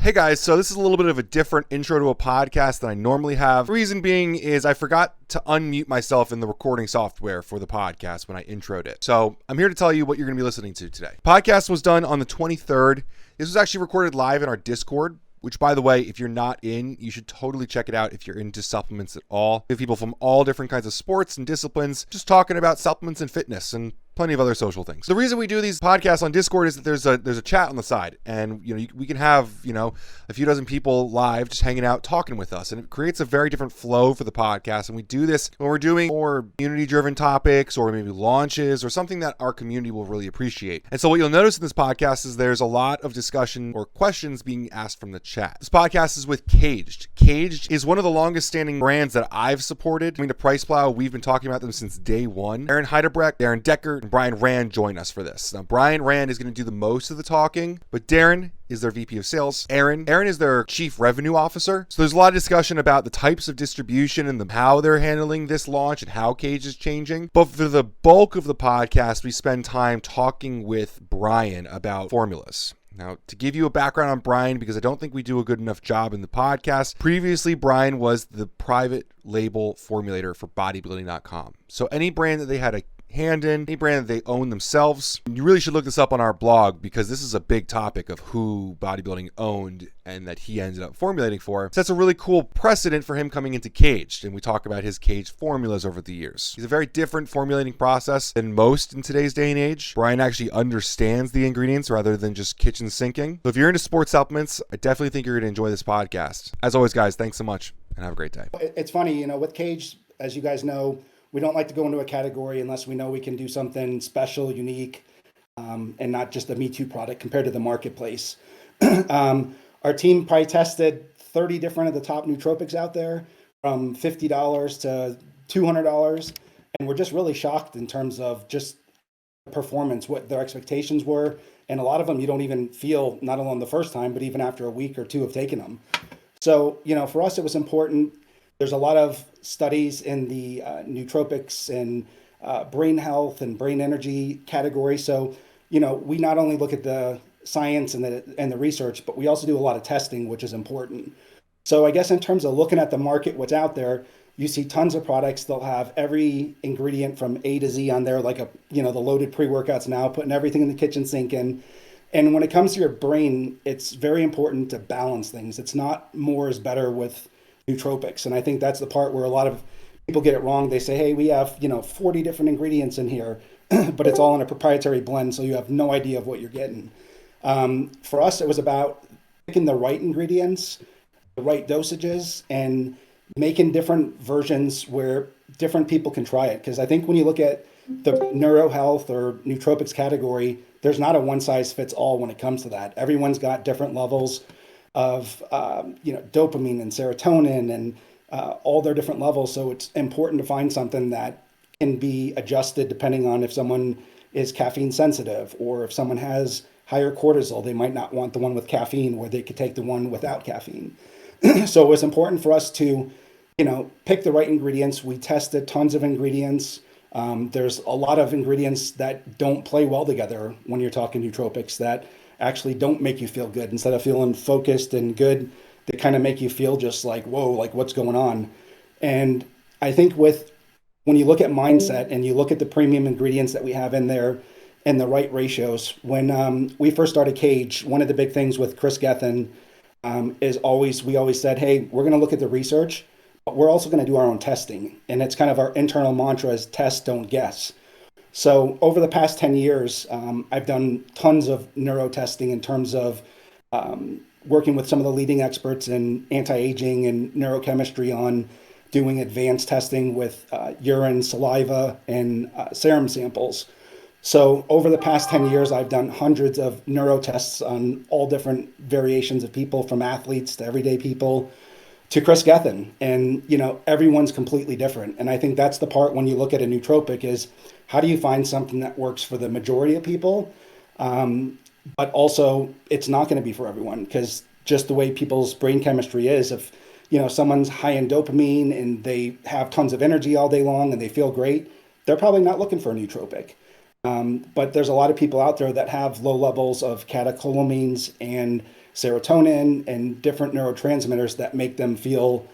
Hey guys, so this is a little bit of a different intro to a podcast than I normally have. The reason being is I forgot to unmute myself in the recording software for the podcast when I introed it. So I'm here to tell you what you're going to be listening to today. Podcast was done on the 23rd. This was actually recorded live in our Discord, which, by the way, if you're not in, you should totally check it out if you're into supplements at all. We have people from all different kinds of sports and disciplines just talking about supplements and fitness and plenty of other social things. The reason we do these podcasts on Discord is that there's a chat on the side, and we can have a few dozen people live just hanging out talking with us, and it creates a very different flow for the podcast. And we do this when we're doing more community-driven topics or maybe launches or something that our community will really appreciate. And so what you'll notice in this podcast is there's a lot of discussion or questions being asked from the chat. This podcast is with Kaged. Kaged is one of the longest standing brands that I've supported. I mean, to PricePlow, we've been talking about them since day one. Heidebeicht, Darin Decker, and Brian Rand join us for this. Now, Brian Rand is going to do the most of the talking, but Darin is their VP of sales. Aaron is their chief revenue officer. So there's a lot of discussion about the types of distribution and how they're handling this launch and how Kaged is changing. But for the bulk of the podcast, we spend time talking with Brian about formulas. Now, to give you a background on Brian, because I don't think we do a good enough job in the podcast, previously Brian was the private label formulator for bodybuilding.com. So any brand that they had a hand in, any brand that they own themselves, you really should look this up on our blog, because this is a big topic of who bodybuilding owned and that he ended up formulating for. So that's a really cool precedent for him coming into Kaged, and we talk about his Kaged formulas over the years. He's a very different formulating process than most in today's day and age. Brian actually understands the ingredients rather than just kitchen sinking. So if you're into sports supplements, I definitely think you're going to enjoy this podcast. As always, guys, thanks so much and have a great day. It's funny, with Kaged, as you guys know, we don't like to go into a category unless we know we can do something special, unique, and not just a Me Too product compared to the marketplace. Our team probably tested 30 different of the top nootropics out there, from $50 to $200. And we're just really shocked in terms of just performance, what their expectations were. And a lot of them you don't even feel, not alone the first time, but even after a week or two of taking them. So, for us, it was important. There's a lot of studies in the nootropics and brain health and brain energy category. So, we not only look at the science and the research, but we also do a lot of testing, which is important. So I guess in terms of looking at the market, what's out there, you see tons of products. They'll have every ingredient from A to Z on there, like the loaded pre-workouts now, putting everything in the kitchen sink in. And when it comes to your brain, it's very important to balance things. It's not more is better with nootropics. And I think that's the part where a lot of people get it wrong. They say, hey, we have, 40 different ingredients in here, but it's all in a proprietary blend. So you have no idea of what you're getting. For us, it was about picking the right ingredients, the right dosages, and making different versions where different people can try it. Because I think when you look at the neurohealth or nootropics category, there's not a one size fits all when it comes to that. Everyone's got different levels of dopamine and serotonin and all their different levels. So it's important to find something that can be adjusted depending on if someone is caffeine sensitive, or if someone has higher cortisol, they might not want the one with caffeine, where they could take the one without caffeine. So it was important for us to, pick the right ingredients. We tested tons of ingredients. There's a lot of ingredients that don't play well together when you're talking nootropics, that actually don't make you feel good. Instead of feeling focused and good, they kind of make you feel just like, whoa, like what's going on? And I think when you look at mindset and you look at the premium ingredients that we have in there and the right ratios, when we first started Kaged, one of the big things with Chris Gethin we always said, hey, we're going to look at the research, but we're also going to do our own testing. And it's kind of our internal mantra is test, don't guess. So over the past 10 years, I've done tons of neuro testing in terms of working with some of the leading experts in anti-aging and neurochemistry on doing advanced testing with urine, saliva, and serum samples. So over the past 10 years, I've done hundreds of neuro tests on all different variations of people, from athletes to everyday people to Chris Gethin. And, everyone's completely different. And I think that's the part when you look at a nootropic is, how do you find something that works for the majority of people? But also it's not going to be for everyone, because just the way people's brain chemistry is, if, someone's high in dopamine and they have tons of energy all day long and they feel great, they're probably not looking for a nootropic. But there's a lot of people out there that have low levels of catecholamines and serotonin and different neurotransmitters that make them feel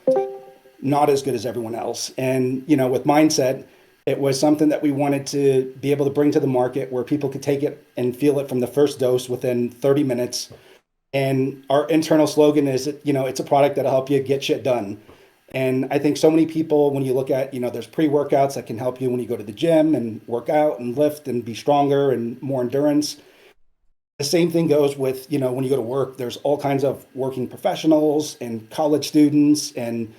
not as good as everyone else. And, you know, with Mindset, it was something that we wanted to be able to bring to the market where people could take it and feel it from the first dose within 30 minutes. And our internal slogan is, you know, it's a product that'll help you get shit done. And I think so many people, when you look at, you know, there's pre-workouts that can help you when you go to the gym and work out and lift and be stronger and more endurance. The same thing goes with, you know, when you go to work, there's all kinds of working professionals and college students and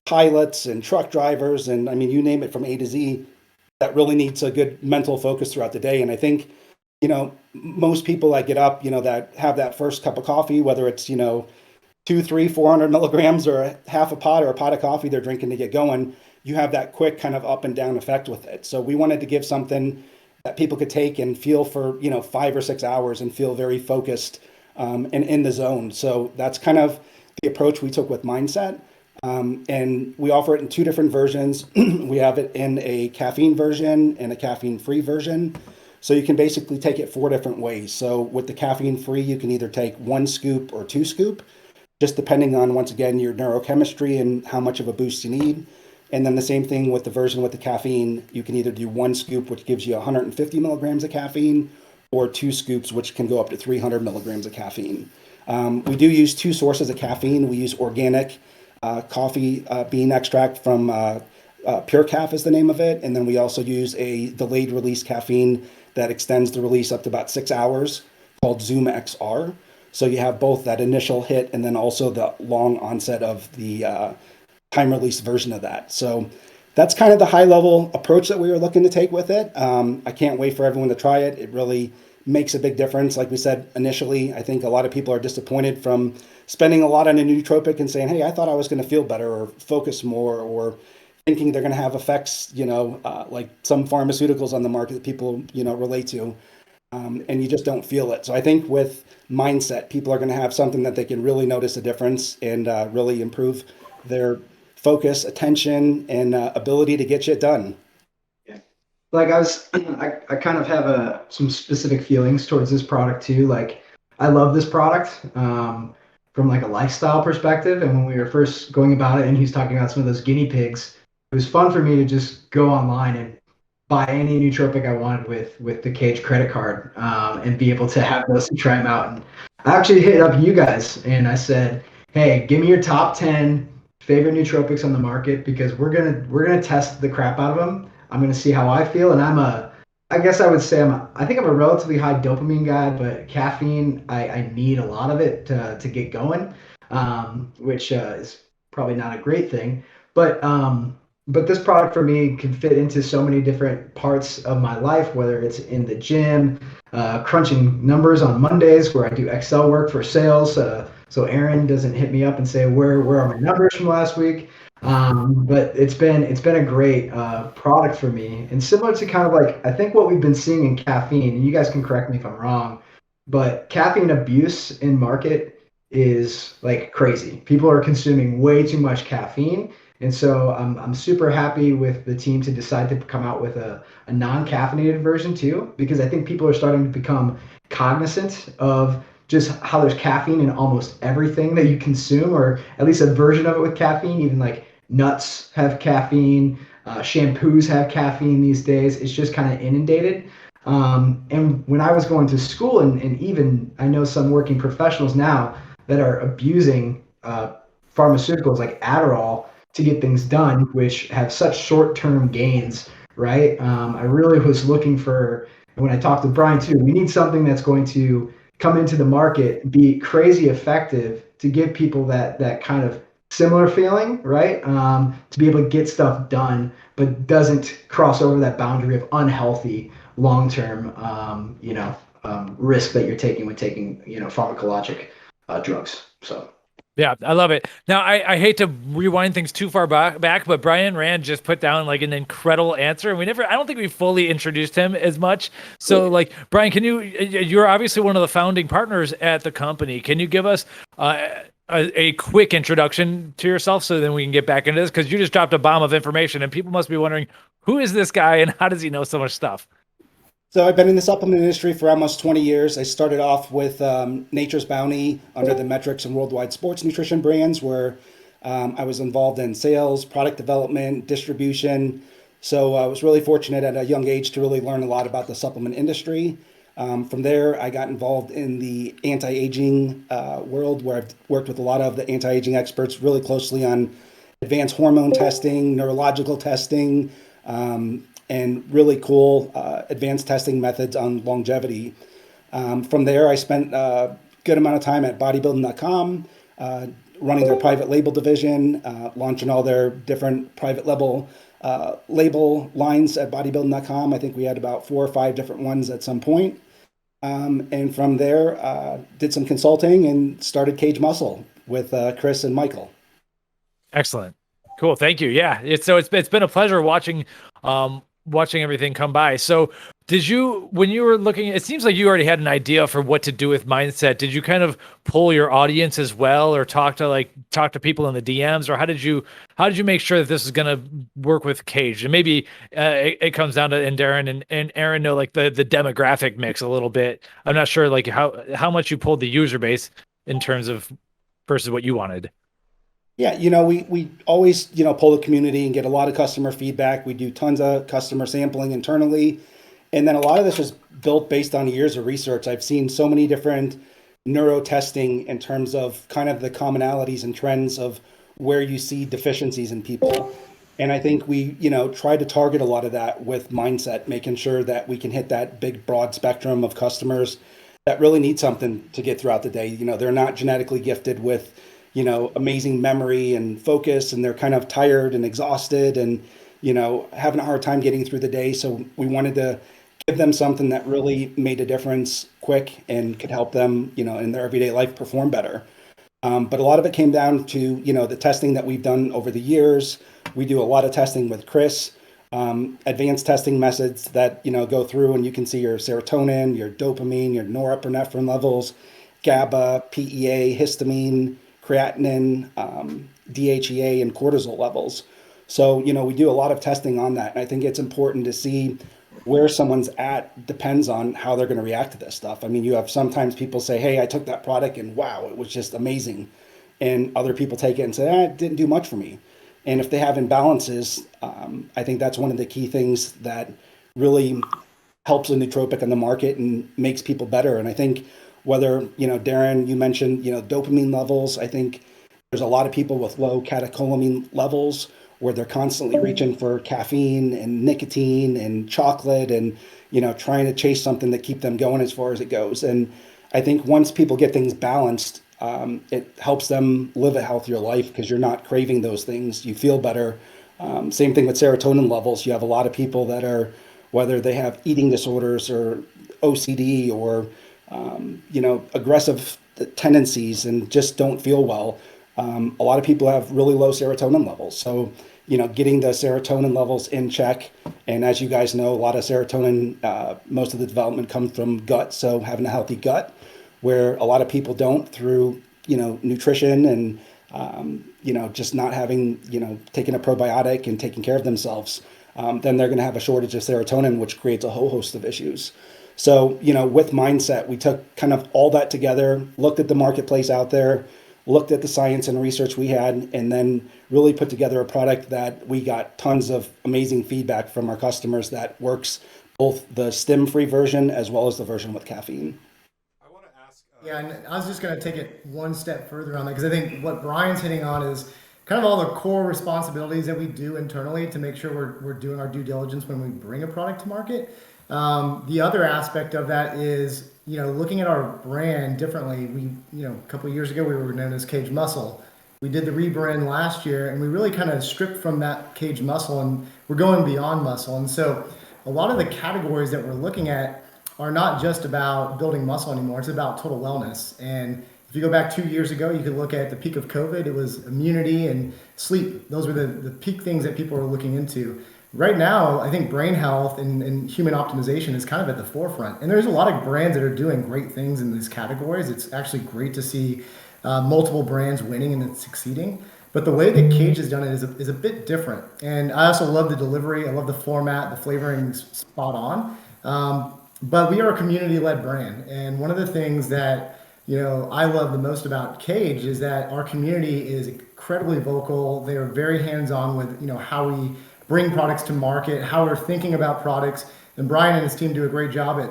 pilots and truck drivers. And I mean, you name it from A to Z, that really needs a good mental focus throughout the day. And I think, you know, most people that get up, you know, that have that first cup of coffee, whether it's, you know, 200, 300, 400 milligrams or half a pot or a pot of coffee they're drinking to get going, you have that quick kind of up and down effect with it. So we wanted to give something that people could take and feel for, you know, 5 or 6 hours and feel very focused and in the zone. So that's kind of the approach we took with Mindset. And we offer it in 2 different versions. We have it in a caffeine version and a caffeine-free version. So you can basically take it 4 different ways. So with the caffeine-free, you can either take 1 scoop or 2 scoop, just depending on, once again, your neurochemistry and how much of a boost you need. And then the same thing with the version with the caffeine, you can either do 1 scoop, which gives you 150 milligrams of caffeine, or 2 scoops, which can go up to 300 milligrams of caffeine. We do use 2 sources of caffeine. We use organic coffee bean extract from Pure Caf is the name of it. And then we also use a delayed release caffeine that extends the release up to about 6 hours called Zoom XR. So you have both that initial hit and then also the long onset of the time release version of that. So that's kind of the high level approach that we were looking to take with it. I can't wait for everyone to try it. It really makes a big difference. Like we said initially, I think a lot of people are disappointed from spending a lot on a nootropic and saying, hey, I thought I was going to feel better or focus more, or thinking they're going to have effects, you know, like some pharmaceuticals on the market that people, you know, relate to. And you just don't feel it. So I think with Mindset, people are going to have something that they can really notice a difference and really improve their focus, attention, and ability to get shit done. Yeah. Like I kind of have some specific feelings towards this product too. Like I love this product from like a lifestyle perspective. And when we were first going about it and he's talking about some of those guinea pigs, it was fun for me to just go online and buy any nootropic I wanted with the Kaged credit card and be able to have those and try them out. And I actually hit up you guys and I said, hey, give me your top 10 favorite nootropics on the market, because we're gonna test the crap out of them. I'm gonna see how I feel. And I guess I would say I think I'm a relatively high dopamine guy, but caffeine, I need a lot of it to get going, which is probably not a great thing. But this product for me can fit into so many different parts of my life, whether it's in the gym, crunching numbers on Mondays where I do Excel work for sales. So Aaron doesn't hit me up and say, where are my numbers from last week? But it's been a great product for me. And similar to kind of like, I think what we've been seeing in caffeine, and you guys can correct me if I'm wrong, but caffeine abuse in market is like crazy. People are consuming way too much caffeine. And so I'm super happy with the team to decide to come out with a non-caffeinated version too, because I think people are starting to become cognizant of just how there's caffeine in almost everything that you consume, or at least a version of it with caffeine. Even like nuts have caffeine, shampoos have caffeine these days. It's just kind of inundated. And when I was going to school, and even I know some working professionals now that are abusing pharmaceuticals like Adderall to get things done, which have such short-term gains, right? I really was looking for, when I talked to Brian too, we need something that's going to come into the market, be crazy effective to give people that kind of similar feeling, right? To be able to get stuff done, but doesn't cross over that boundary of unhealthy long-term, risk that you're taking when taking, pharmacologic drugs. So. Yeah, I love it. Now, I hate to rewind things too far back, but Brian Rand just put down like an incredible answer, and I don't think we fully introduced him as much. So, like, Brian, you're obviously one of the founding partners at the company. Can you give us a quick introduction to yourself so then we can get back into this? Because you just dropped a bomb of information, and people must be wondering, who is this guy and how does he know so much stuff? So I've been in the supplement industry for almost 20 years. I started off with Nature's Bounty under the Metrics and Worldwide Sports Nutrition brands, where I was involved in sales, product development, distribution. So I was really fortunate at a young age to really learn a lot about the supplement industry. From there, I got involved in the anti-aging world, where I've worked with a lot of the anti-aging experts really closely on advanced hormone testing, neurological testing, and really cool advanced testing methods on longevity. From there, I spent a good amount of time at bodybuilding.com, running their private label division, launching all their different private label lines at bodybuilding.com. I think we had about 4 or 5 different ones at some point. And from there, did some consulting and started Kaged Muscle with Chris and Michael. Excellent. Cool. Thank you. Yeah. It's been a pleasure watching everything come by. So when you were looking, it seems like you already had an idea for what to do with Mindset. Did you kind of pull your audience as well, or talk to people in the DMs, or how did you make sure that this is going to work with Kaged? And maybe it comes down to, and Darin and Aaron know like the demographic mix a little bit. I'm not sure like how much you pulled the user base in terms of versus what you wanted. Yeah, we always, pull the community and get a lot of customer feedback. We do tons of customer sampling internally. And then a lot of this was built based on years of research. I've seen so many different neuro testing in terms of kind of the commonalities and trends of where you see deficiencies in people. And I think we, try to target a lot of that with Mindset, making sure that we can hit that big, broad spectrum of customers that really need something to get throughout the day. They're not genetically gifted with amazing memory and focus, and they're kind of tired and exhausted and, having a hard time getting through the day. So we wanted to give them something that really made a difference quick and could help them, in their everyday life perform better. But a lot of it came down to, the testing that we've done over the years. We do a lot of testing with Chris, advanced testing methods that, go through and you can see your serotonin, your dopamine, your norepinephrine levels, GABA, PEA, histamine, creatinine, DHEA, and cortisol levels. So, we do a lot of testing on that. And I think it's important to see where someone's at depends on how they're going to react to this stuff. I mean, you have sometimes people say, hey, I took that product and wow, it was just amazing. And other people take it and say, it didn't do much for me. And if they have imbalances, I think that's one of the key things that really helps a nootropic on the market and makes people better. And I think whether, Darin, you mentioned, dopamine levels. I think there's a lot of people with low catecholamine levels where they're constantly reaching for caffeine and nicotine and chocolate and, trying to chase something to keep them going as far as it goes. And I think once people get things balanced, it helps them live a healthier life because you're not craving those things. You feel better. Same thing with serotonin levels. You have a lot of people that are, whether they have eating disorders or OCD or aggressive tendencies and just don't feel well. A lot of people have really low serotonin levels. So, getting the serotonin levels in check. And as you guys know, a lot of serotonin, most of the development comes from gut. So having a healthy gut, where a lot of people don't through, nutrition and, just not having, taking a probiotic and taking care of themselves, then they're going to have a shortage of serotonin, which creates a whole host of issues. So, with Mindset, we took kind of all that together, looked at the marketplace out there, looked at the science and research we had, and then really put together a product that we got tons of amazing feedback from our customers that works both the stim-free version as well as the version with caffeine. I want to ask. Yeah, and I was just going to take it one step further on that, because I think what Brian's hitting on is kind of all the core responsibilities that we do internally to make sure we're doing our due diligence when we bring a product to market. The other aspect of that is, looking at our brand differently. We, a couple of years ago, we were known as Kaged Muscle. We did the rebrand last year, and we really kind of stripped from that Kaged Muscle, and we're going beyond muscle. And so a lot of the categories that we're looking at are not just about building muscle anymore. It's about total wellness. And if you go back 2 years ago, you could look at the peak of COVID. It was immunity and sleep. Those were the peak things that people were looking into. Right now, I think brain health and human optimization is kind of at the forefront. And there's a lot of brands that are doing great things in these categories. It's actually great to see multiple brands winning and succeeding. But the way that Kaged has done it is a bit different. And I also love the delivery. I love the format. The flavoring's spot on. but we are a community-led brand, and one of the things that I love the most about Kaged is that our community is incredibly vocal. They are very hands-on with how we bring products to market, how we're thinking about products, and Brian and his team do a great job at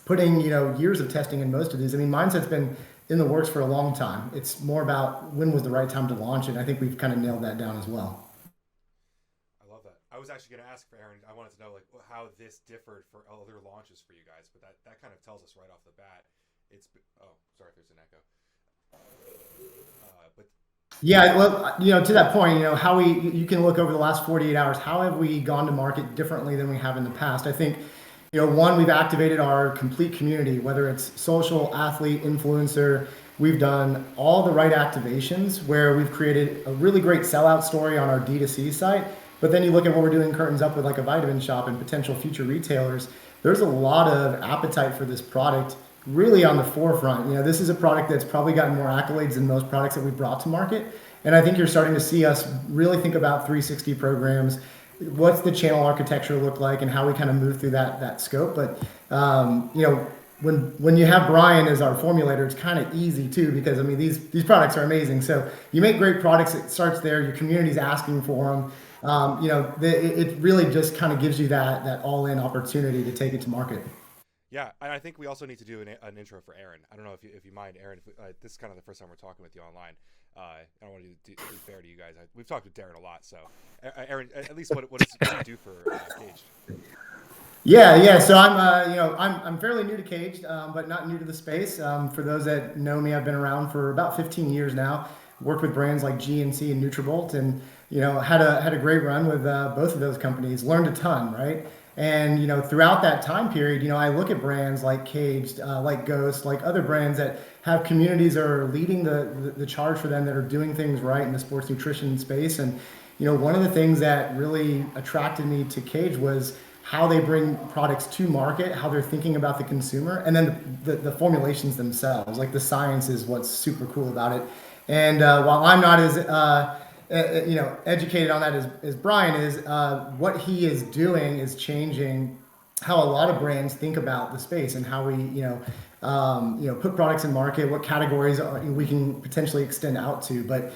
putting years of testing in most of these. I mean, Mindset's been in the works for a long time. It's more about when was the right time to launch it. And I think we've kind of nailed that down as well. I love that. I was actually going to ask for Aaron. I wanted to know how this differed for other launches for you guys, but that kind of tells us right off the bat. Sorry if there's an echo. But yeah, well, to that point, how you can look over the last 48 hours. How have we gone to market differently than we have in the past? I think, one, we've activated our complete community, whether it's social, athlete, influencer. We've done all the right activations where we've created a really great sellout story on our D2C site. But then you look at what we're doing curtains up with like a vitamin shop and potential future retailers. There's a lot of appetite for this product really on the forefront. This is a product that's probably gotten more accolades than most products that we've brought to market. And I think you're starting to see us really think about 360 programs. What's the channel architecture look like and how we kind of move through that scope. But, when you have Brian as our formulator, it's kind of easy too, because I mean, these products are amazing. So you make great products, it starts there, your community's asking for them. It really just kind of gives you that all-in opportunity to take it to market. yeah, and I think we also need to do an intro for Aaron. I don't know if you mind, Aaron. This is kind of the first time we're talking with you online. I don't want to be fair to you guys. We've talked with Darin a lot, so Aaron, at least what do you do for Kaged? Yeah. So I'm fairly new to Kaged, but not new to the space. For those that know me, I've been around for about 15 years now. Worked with brands like GNC and Nutrabolt, and had a great run with both of those companies. Learned a ton, right? And throughout that time period, I look at brands like Kaged, like Ghost, like other brands that have communities that are leading the charge for them, that are doing things right in the sports nutrition space. And one of the things that really attracted me to Kaged was how they bring products to market, how they're thinking about the consumer, and then the formulations themselves. Like the science is what's super cool about it. And while I'm not as educated on that as Brian is, what he is doing is changing how a lot of brands think about the space and how we put products in market, what categories we can potentially extend out to. But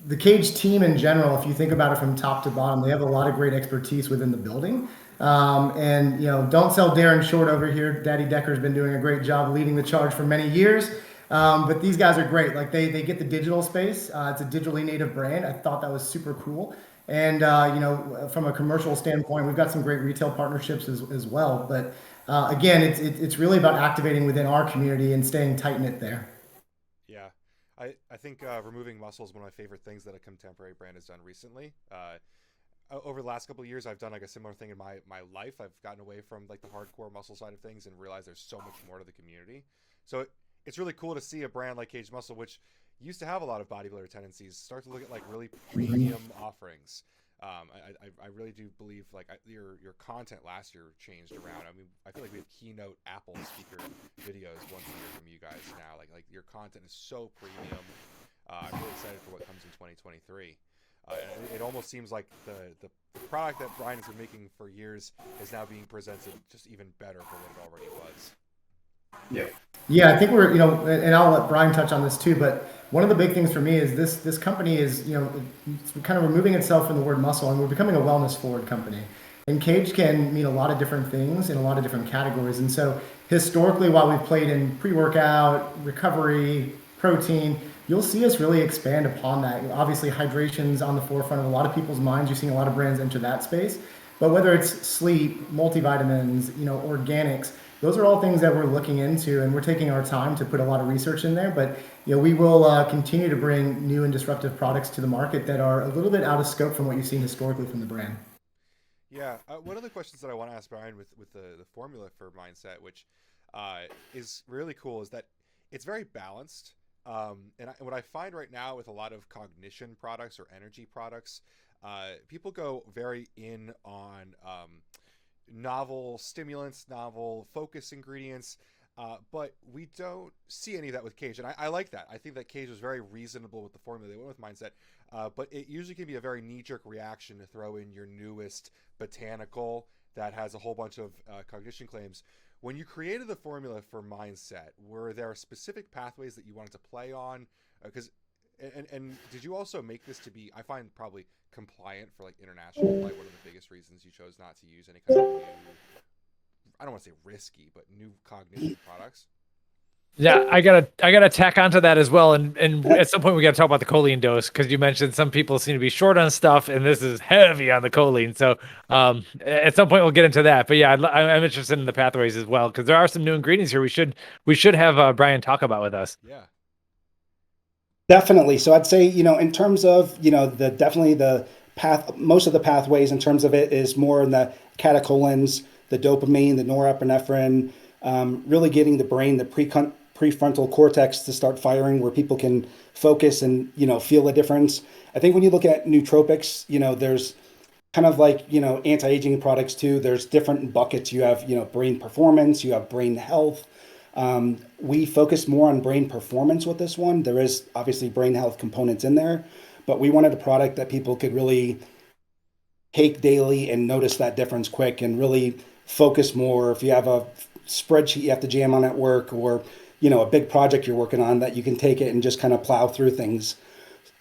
the Kaged team in general, if you think about it from top to bottom, they have a lot of great expertise within the building. And don't sell Darin short over here. Daddy Decker's been doing a great job leading the charge for many years. But these guys are great. Like they get the digital space. It's a digitally native brand. I thought that was super cool. And from a commercial standpoint, we've got some great retail partnerships as well. But again, it's really about activating within our community and staying tight knit there. Yeah, I think removing muscle is one of my favorite things that a contemporary brand has done recently. Over the last couple of years, I've done like a similar thing in my life. I've gotten away from like the hardcore muscle side of things and realized there's so much more to the community. So it's really cool to see a brand like Kaged Muscle, which used to have a lot of bodybuilder tendencies, start to look at like really premium offerings. I really do believe like your content last year changed around. I mean, I feel like we have keynote Apple speaker videos once a year from you guys now. Like your content is so premium. I'm really excited for what comes in 2023. It almost seems like the product that Brian has been making for years is now being presented just even better for what it already was. Yeah, I think we're, and I'll let Brian touch on this too, but one of the big things for me is this company is, it's kind of removing itself from the word muscle, and we're becoming a wellness forward company. And Kaged can mean a lot of different things in a lot of different categories. And so historically, while we've played in pre-workout, recovery, protein, you'll see us really expand upon that. Obviously, hydration's on the forefront of a lot of people's minds. You're seeing a lot of brands enter that space. But whether it's sleep, multivitamins, organics, those are all things that we're looking into, and we're taking our time to put a lot of research in there. But we will continue to bring new and disruptive products to the market that are a little bit out of scope from what you've seen historically from the brand. Yeah, one of the questions that I want to ask Brian with the formula for Mindset, which is really cool, is that it's very balanced. And what I find right now with a lot of cognition products or energy products, people go very in on novel stimulants, novel focus ingredients, but we don't see any of that with Kaged. And I like that. I think that Kaged was very reasonable with the formula they went with Mindset, but it usually can be a very knee-jerk reaction to throw in your newest botanical that has a whole bunch of cognition claims. When you created the formula for Mindset, were there specific pathways that you wanted to play on? Because and did you also make this to be, I find, probably compliant for like international flight? One of the biggest reasons you chose not to use any kind of new, I don't want to say risky, but new cognition products. Yeah, I gotta tack onto that as well, and at some point we gotta talk about the choline dose, because you mentioned some people seem to be short on stuff, and this is heavy on the choline. So at some point we'll get into that. But yeah, I'm interested in the pathways as well, because there are some new ingredients here. We should have Brian talk about with us. Yeah. Definitely. So I'd say, in terms of, definitely the path, most of the pathways in terms of it is more in the catecholamines, the dopamine, the norepinephrine, really getting the brain, the prefrontal cortex to start firing where people can focus and, feel a difference. I think when you look at nootropics, there's kind of like, anti-aging products too. There's different buckets. You have, brain performance, you have brain health. We focus more on brain performance with this one. There is obviously brain health components in there, but we wanted a product that people could really take daily and notice that difference quick and really focus more. If you have a spreadsheet you have to jam on at work, or, a big project you're working on, that you can take it and just kind of plow through things.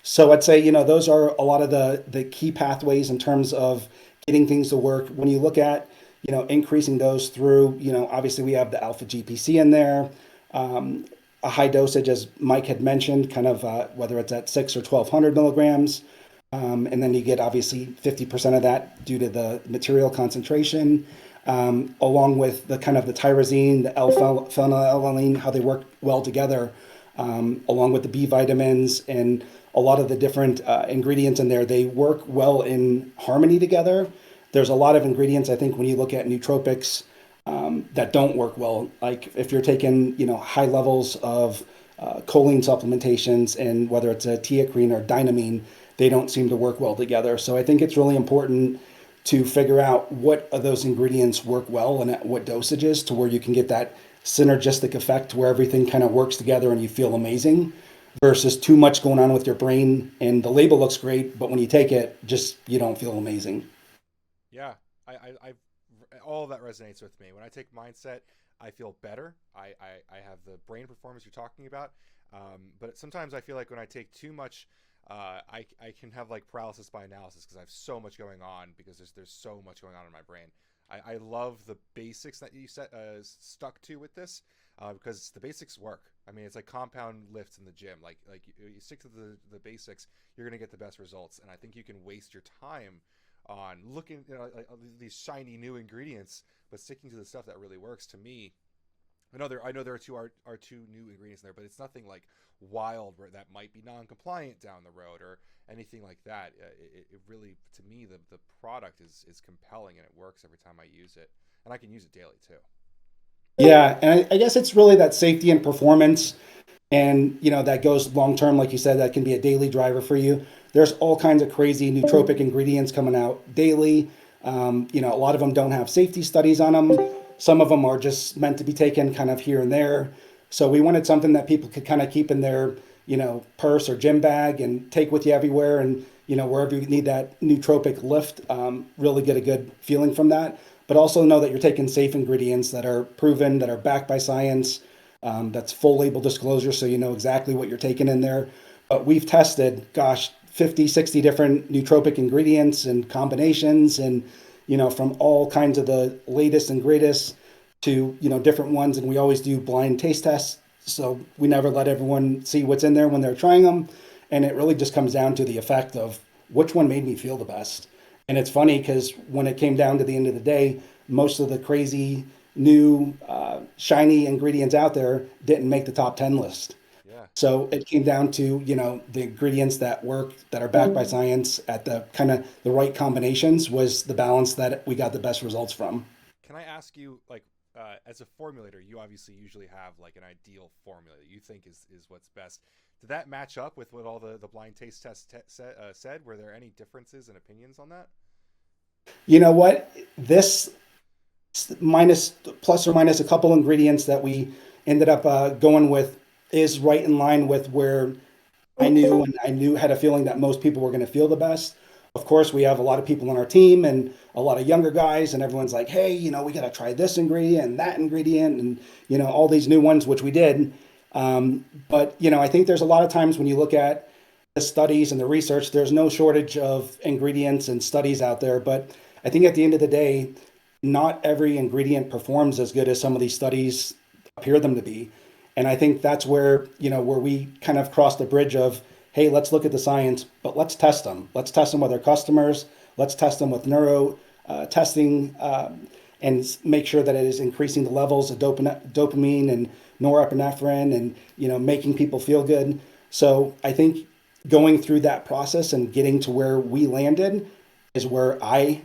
So I'd say, those are a lot of the key pathways in terms of getting things to work. When you look at, increasing those through, obviously we have the Alpha-GPC in there, a high dosage, as Mike had mentioned, kind of whether it's at 6 or 1200 milligrams. And then you get obviously 50% of that due to the material concentration, along with the kind of the tyrosine, the L-phenylalanine, how they work well together, along with the B vitamins and a lot of the different ingredients in there. They work well in harmony together. There's a lot of ingredients, I think, when you look at nootropics that don't work well. Like if you're taking, high levels of choline supplementations, and whether it's a teacrine or dynamine, they don't seem to work well together. So I think it's really important to figure out what of those ingredients work well and at what dosages, to where you can get that synergistic effect where everything kind of works together and you feel amazing, versus too much going on with your brain and the label looks great, but when you take it, just you don't feel amazing. Yeah, I all of that resonates with me. When I take Mindset, I feel better. I have the brain performance you're talking about, but sometimes I feel like when I take too much, I can have like paralysis by analysis, because I have so much going on, because there's so much going on in my brain. I love the basics that you stuck to with this, because the basics work. I mean, it's like compound lifts in the gym. Like you stick to the basics, you're gonna get the best results. And I think you can waste your time on looking, like these shiny new ingredients, but sticking to the stuff that really works. To me, I know there are two new ingredients in there, but it's nothing like wild where that might be non-compliant down the road or anything like that. It really, to me, the product is compelling, and it works every time I use it, and I can use it daily too. Yeah, and I guess it's really that safety and performance, and that goes long term, like you said, that can be a daily driver for you. There's all kinds of crazy nootropic ingredients coming out daily. A lot of them don't have safety studies on them. Some of them are just meant to be taken kind of here and there. So we wanted something that people could kind of keep in their, purse or gym bag and take with you everywhere. And, wherever you need that nootropic lift, really get a good feeling from that. But also know that you're taking safe ingredients that are proven, that are backed by science, that's full label disclosure, so you know exactly what you're taking in there. But we've tested, 50, 60 different nootropic ingredients and combinations, and, from all kinds of the latest and greatest to, different ones. And we always do blind taste tests. So we never let everyone see what's in there when they're trying them. And it really just comes down to the effect of which one made me feel the best. And it's funny because when it came down to the end of the day, most of the crazy new shiny ingredients out there didn't make the top 10 list. Yeah. So it came down to, the ingredients that work, that are backed by science at the kind of the right combinations, was the balance that we got the best results from. Can I ask you, like, as a formulator, you obviously usually have like an ideal formula that you think is what's best. Did that match up with what all the blind taste tests said? Were there any differences in opinions on that? You know what? This plus or minus a couple ingredients that we ended up going with is right in line with where I knew had a feeling that most people were going to feel the best. of course, we have a lot of people on our team and a lot of younger guys, and everyone's like, hey, we got to try this ingredient and that ingredient and, all these new ones, which we did. But, I think there's a lot of times when you look at the studies and the research, there's no shortage of ingredients and studies out there. But I think at the end of the day, not every ingredient performs as good as some of these studies appear them to be. And I think that's where, where we kind of cross the bridge of, hey, let's look at the science, but let's test them. Let's test them with our customers. Let's test them with neuro testing and make sure that it is increasing the levels of dopamine and norepinephrine and, making people feel good. So I think going through that process and getting to where we landed is where I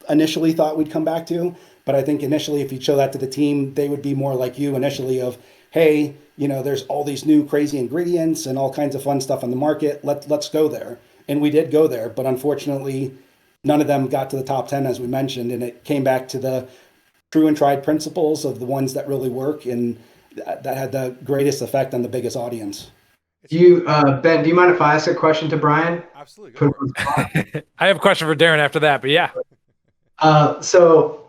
initially thought we'd come back to. But I think initially, if you show that to the team, they would be more like you initially of, hey, there's all these new crazy ingredients and all kinds of fun stuff on the market. Let's go there. And we did go there, but unfortunately, none of them got to the top 10, as we mentioned, and it came back to the true and tried principles of the ones that really work, and that had the greatest effect on the biggest audience. Ben, do you mind if I ask a question to Brian? Absolutely. I have a question for Darin after that, but yeah. So,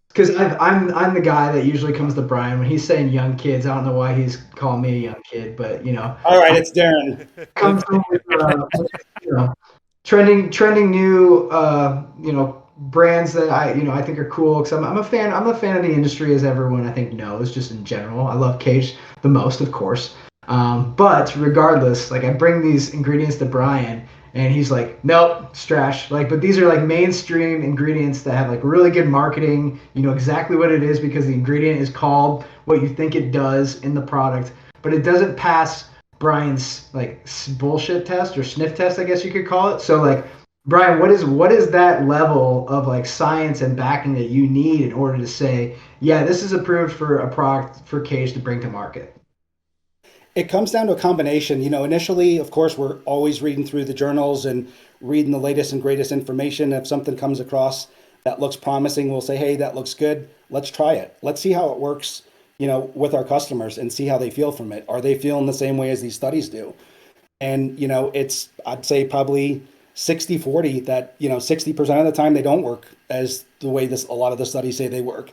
because I'm the guy that usually comes to Brian when he's saying young kids. I don't know why he's calling me a young kid, but All right, it's Darin. Comes with trending new brands that I think are cool because I'm a fan. I'm a fan of the industry, as everyone I think knows. Just in general, I love Kaged the most, of course. But regardless, like I bring these ingredients to Brian. And he's like, nope, it's trash. But these are like mainstream ingredients that have like really good marketing. You know exactly what it is because the ingredient is called what you think it does in the product, but it doesn't pass Brian's like bullshit test or sniff test, I guess you could call it. So like, Brian, what is that level of like science and backing that you need in order to say, yeah, this is approved for a product for Kaged to bring to market? It comes down to a combination. Initially, of course, we're always reading through the journals and reading the latest and greatest information. If something comes across that looks promising, we'll say, hey, that looks good. Let's try it. Let's see how it works, with our customers and see how they feel from it. Are they feeling the same way as these studies do? And, it's, I'd say probably 60-40 that, 60% of the time they don't work as the way a lot of the studies say they work.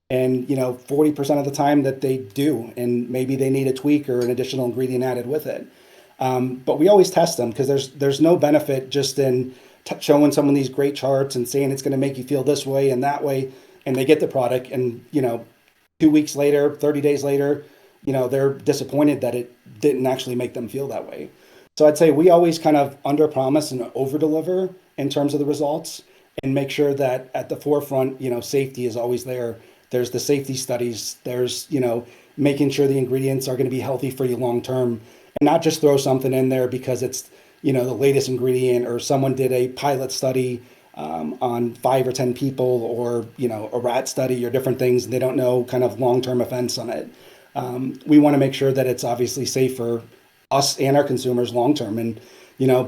And 40% of the time that they do, and maybe they need a tweak or an additional ingredient added with it. But we always test them because there's no benefit just in showing someone these great charts and saying it's going to make you feel this way and that way, and they get the product and 2 weeks later, 30 days later, they're disappointed that it didn't actually make them feel that way. So I'd say we always kind of under promise and over deliver in terms of the results and make sure that at the forefront, safety is always there. There's the safety studies. There's, making sure the ingredients are going to be healthy for you long term and not just throw something in there because it's, the latest ingredient or someone did a pilot study on 5 or 10 people or, a rat study or different things. And they don't know kind of long-term effects on it. We want to make sure that it's obviously safe for us and our consumers long-term. And,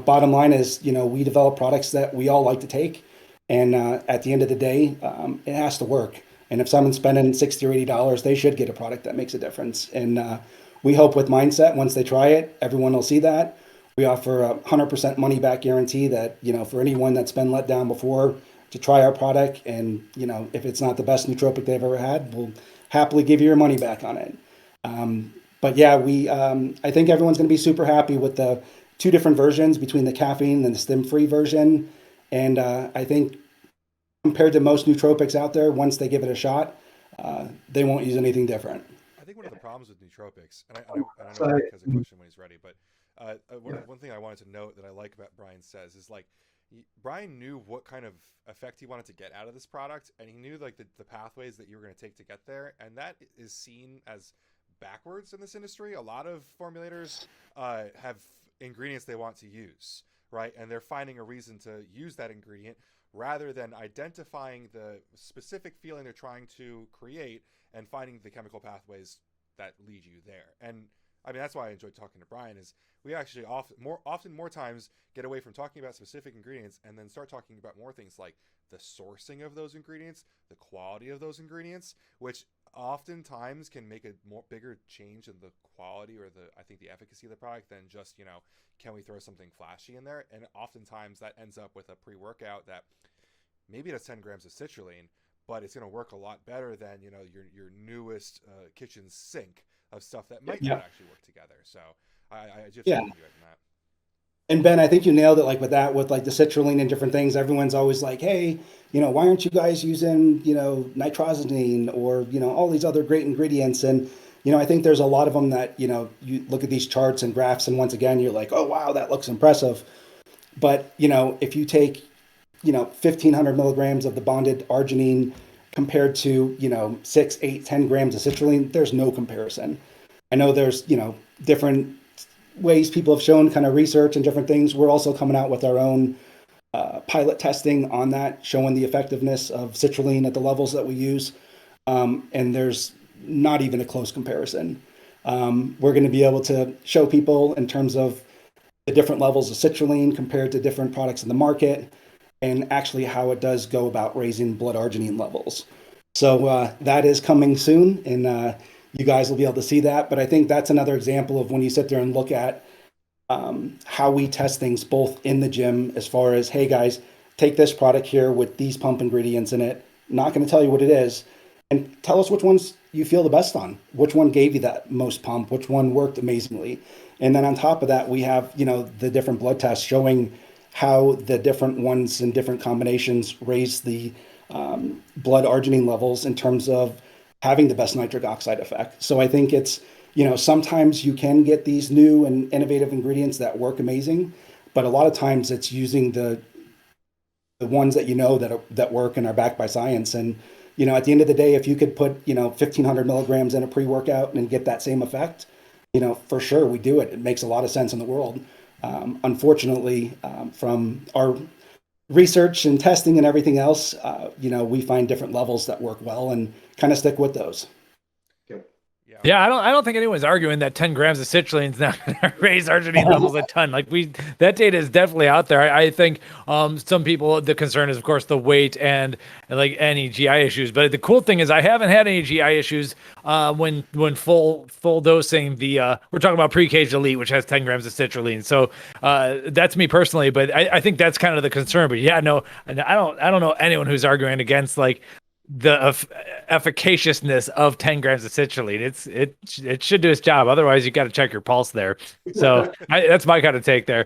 bottom line is, we develop products that we all like to take. And at the end of the day, it has to work. And if someone's spending $60 or $80, they should get a product that makes a difference. And we hope with Mindset, once they try it, everyone will see that. We offer a 100% money back guarantee that, for anyone that's been let down before to try our product. And, if it's not the best nootropic they've ever had, we'll happily give you your money back on it. But yeah, I think everyone's going to be super happy with the 2 different versions between the caffeine and the stim-free version. And I think compared to most nootropics out there, once they give it a shot, they won't use anything different. I think one of the problems with nootropics, and I know Mike has a question when he's ready, but one thing I wanted to note that I like about Brian says is like, Brian knew what kind of effect he wanted to get out of this product, and he knew like the pathways that you were going to take to get there, and that is seen as backwards in this industry. A lot of formulators have ingredients they want to use, right? And they're finding a reason to use that ingredient rather than identifying the specific feeling they're trying to create and finding the chemical pathways that lead you there. And I mean, that's why I enjoyed talking to Brian is we actually often more times get away from talking about specific ingredients and then start talking about more things like the sourcing of those ingredients, the quality of those ingredients, which oftentimes can make a bigger change in the quality or I think the efficacy of the product than just, can we throw something flashy in there? And oftentimes that ends up with a pre-workout that maybe it has 10 grams of citrulline, but it's going to work a lot better than, your newest kitchen sink of stuff that might not actually work together. So I just agree with you on that. And Ben, I think you nailed it. Like with that, with like the citrulline and different things, everyone's always like, hey, why aren't you guys using, nitrosamine or, all these other great ingredients? And, I think there's a lot of them that, you look at these charts and graphs, and once again, you're like, oh, wow, that looks impressive. But, if you take, 1,500 milligrams of the bonded arginine compared to, 6, 8, 10 grams of citrulline, there's no comparison. I know there's, different ways people have shown kind of research and different things. We're also coming out with our own pilot testing on that, showing the effectiveness of citrulline at the levels that we use. And there's not even a close comparison. We're going to be able to show people in terms of the different levels of citrulline compared to different products in the market, and actually how it does go about raising blood arginine levels. So that is coming soon, and you guys will be able to see that. But I think that's another example of when you sit there and look at how we test things both in the gym, as far as, hey guys, take this product here with these pump ingredients in it. Not going to tell you what it is, and tell us which ones you feel the best on, which one gave you that most pump, which one worked amazingly. And then on top of that, we have, the different blood tests showing how the different ones and different combinations raise the blood arginine levels in terms of having the best nitric oxide effect. So I think it's, sometimes you can get these new and innovative ingredients that work amazing, but a lot of times it's using the ones that that work and are backed by science. And at the end of the day, if you could put 1,500 milligrams in a pre-workout and get that same effect, for sure we do it. It makes a lot of sense in the world. Unfortunately, from our research and testing and everything else, we find different levels that work well and kind of stick with those. Yeah, I don't think anyone's arguing that 10 grams of citrulline is not going to raise arginine levels a ton. Like that data is definitely out there. I think some people, the concern is of course the weight and like any GI issues. But the cool thing is I haven't had any GI issues when full dosing we're talking about Pre-Kaged Elite, which has 10 grams of citrulline. So that's me personally, but I think that's kind of the concern. But yeah, no, I don't know anyone who's arguing against like the efficaciousness of 10 grams of citrulline. It should do its job. Otherwise, you got to check your pulse there. So that's my kind of take there.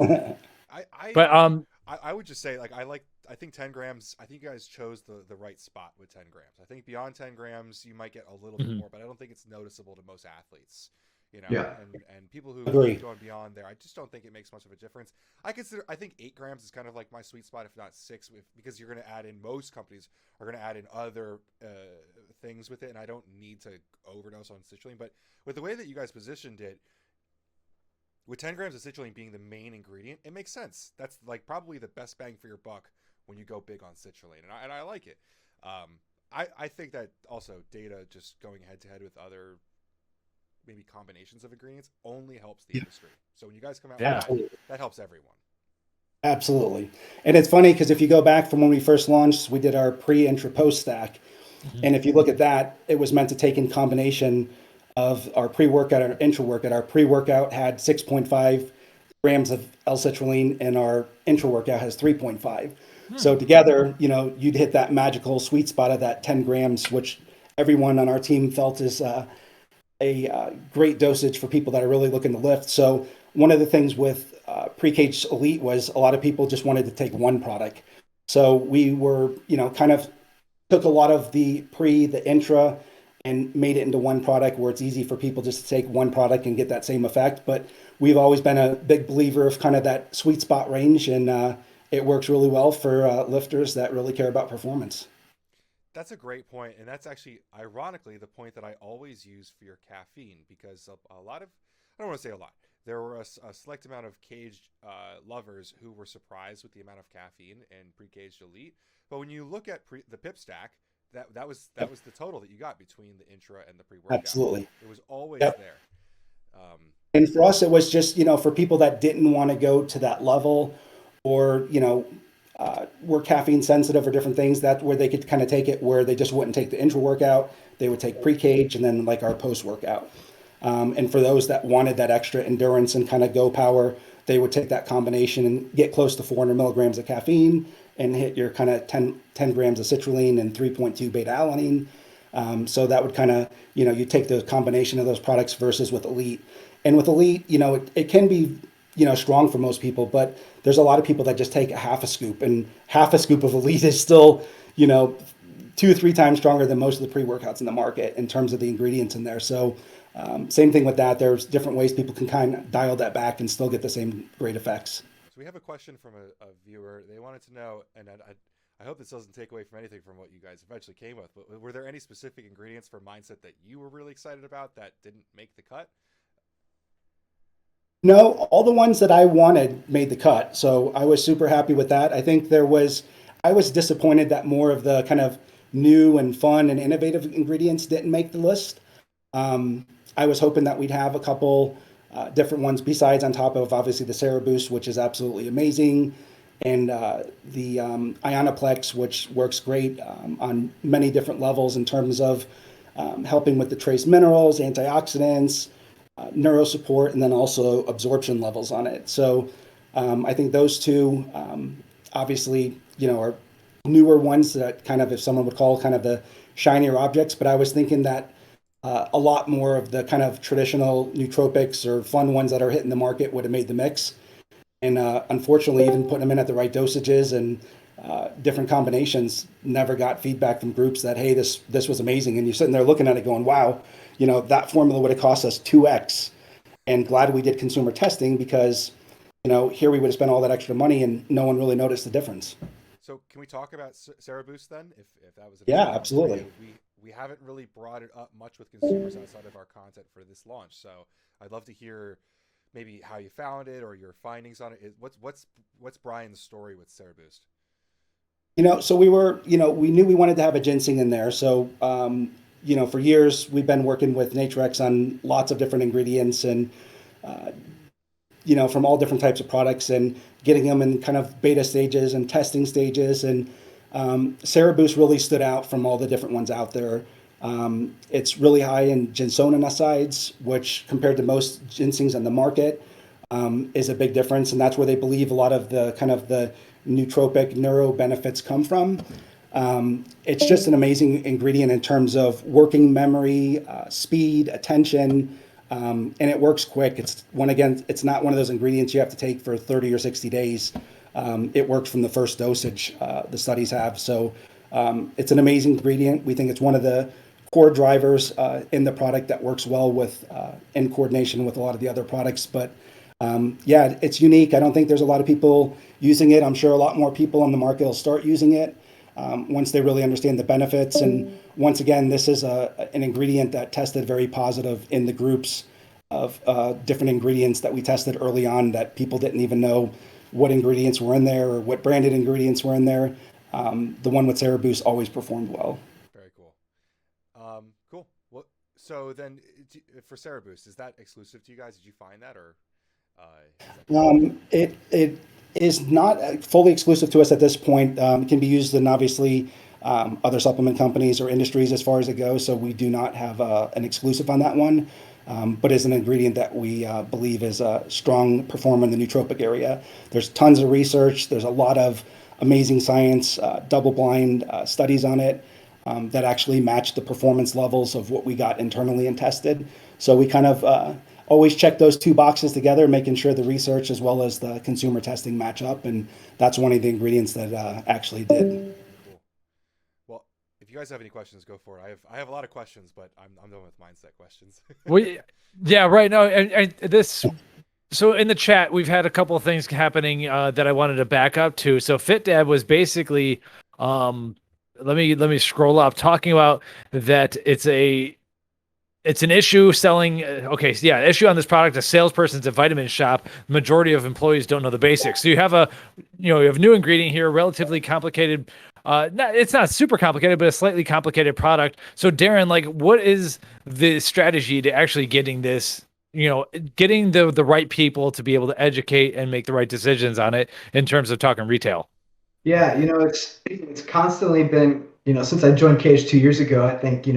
I would just say, like, I think 10 grams, I think you guys chose the right spot with 10 grams. I think beyond 10 grams, you might get a little bit more, but I don't think it's noticeable to most athletes. And people who keep going beyond there, I just don't think it makes much of a difference. I think 8 grams is kind of like my sweet spot, if not 6, because you're going to add in, most companies are going to add in other things with it, and I don't need to overdose on citrulline. But with the way that you guys positioned it, with 10 grams of citrulline being the main ingredient, it makes sense. That's like probably the best bang for your buck when you go big on citrulline, and I like it. I think that also data just going head to head with other maybe combinations of ingredients only helps the industry. So when you guys come out with that helps everyone. Absolutely. And it's funny because if you go back from when we first launched, we did our pre, intra, post stack. And if you look at that, it was meant to take in combination of our pre-workout and our intra-workout. Our pre-workout had 6.5 grams of L-citrulline, and our intra-workout has 3.5. So together, you'd hit that magical sweet spot of that 10 grams, which everyone on our team felt is a great dosage for people that are really looking to lift. So one of the things with Pre-Kaged Elite was a lot of people just wanted to take one product. So we were, kind of took a lot of the pre, the intra, and made it into one product where it's easy for people just to take one product and get that same effect. But we've always been a big believer of kind of that sweet spot range, and it works really well for lifters that really care about performance. That's a great point, and that's actually, ironically, the point that I always use for your caffeine, because a lot of, I don't want to say a lot, there were a select amount of caged lovers who were surprised with the amount of caffeine in Pre-Kaged Elite. But when you look at the PIP stack, that was the total that you got between the intra and the pre-workout. Absolutely. It was always there. And for us, it was just, for people that didn't want to go to that level, or, were caffeine sensitive or different things, that where they could kind of take it where they just wouldn't take the intra workout, they would take pre-cage and then like our post workout. And for those that wanted that extra endurance and kind of go power, they would take that combination and get close to 400 milligrams of caffeine and hit your kind of 10 grams of citrulline and 3.2 beta alanine. So that would kind of, you take the combination of those products versus with Elite. And with Elite, it can be, strong for most people, but there's a lot of people that just take a half a scoop, and half a scoop of Elite is still, 2 or 3 times stronger than most of the pre-workouts in the market in terms of the ingredients in there. So same thing with that. There's different ways people can kind of dial that back and still get the same great effects. So we have a question from a viewer. They wanted to know, and I hope this doesn't take away from anything from what you guys eventually came with, but were there any specific ingredients for Mindset that you were really excited about that didn't make the cut? No, all the ones that I wanted made the cut. So I was super happy with that. I think I was disappointed that more of the kind of new and fun and innovative ingredients didn't make the list. I was hoping that we'd have a couple different ones besides, on top of obviously the Sarah Boost, which is absolutely amazing, and the Ionoplex, which works great on many different levels in terms of helping with the trace minerals, antioxidants, neuro support, and then also absorption levels on it. So I think those two obviously, are newer ones that kind of, if someone would call kind of the shinier objects, but I was thinking that a lot more of the kind of traditional nootropics or fun ones that are hitting the market would have made the mix. And unfortunately, even putting them in at the right dosages and different combinations, never got feedback from groups that, hey, this was amazing. And you're sitting there looking at it going, wow, that formula would have cost us 2x. And glad we did consumer testing, because, here we would have spent all that extra money and no one really noticed the difference. So can we talk about Sarah Boost then? If that was yeah, absolutely. We haven't really brought it up much with consumers outside of our content for this launch. So I'd love to hear maybe how you found it or your findings on it. What's Brian's story with Sarah Boost? So we were, we knew we wanted to have a ginseng in there. So, for years we've been working with Naturex on lots of different ingredients and, from all different types of products and getting them in kind of beta stages and testing stages. And Sarah Boost really stood out from all the different ones out there. It's really high in ginsenoside, which compared to most ginsengs on the market is a big difference. And that's where they believe a lot of the kind of the nootropic neuro benefits come from. It's just an amazing ingredient in terms of working memory, speed, attention, and it works quick. It's not one of those ingredients you have to take for 30 or 60 days. It works from the first dosage, the studies have. So it's an amazing ingredient. We think it's one of the core drivers in the product that works well with in coordination with a lot of the other products. But it's unique. I don't think there's a lot of people using it. I'm sure a lot more people on the market will start using it once they really understand the benefits. And once again, this is an ingredient that tested very positive in the groups of different ingredients that we tested early on that people didn't even know what ingredients were in there or what branded ingredients were in there. The one with Sarah Boost always performed well. Very cool. Cool. Well, so then for Sarah Boost, is that exclusive to you guys? Did you find that, or? It is not fully exclusive to us at this point. It can be used in obviously other supplement companies or industries as far as it goes. So we do not have an exclusive on that one, but is an ingredient that we believe is a strong performer in the nootropic area. There's tons of research. There's a lot of amazing science, double-blind studies on it that actually match the performance levels of what we got internally and tested. So we kind of always check those two boxes together, making sure the research as well as the consumer testing match up. And that's one of the ingredients that actually did. Cool. Well, if you guys have any questions, go for it. I have a lot of questions, but I'm done with mindset questions. Yeah, right. No, and this. So in the chat, we've had a couple of things happening that I wanted to back up to. So FitDad was basically, let me scroll up, talking about that it's an issue selling. Issue on this product. A salesperson's a vitamin shop. The majority of employees don't know the basics. So you have you have new ingredient here, relatively complicated. It's not super complicated, but a slightly complicated product. So Darin, what is the strategy to actually getting this? Getting the right people to be able to educate and make the right decisions on it in terms of talking retail. Yeah, it's constantly been, since I joined Cage 2 years ago, I think,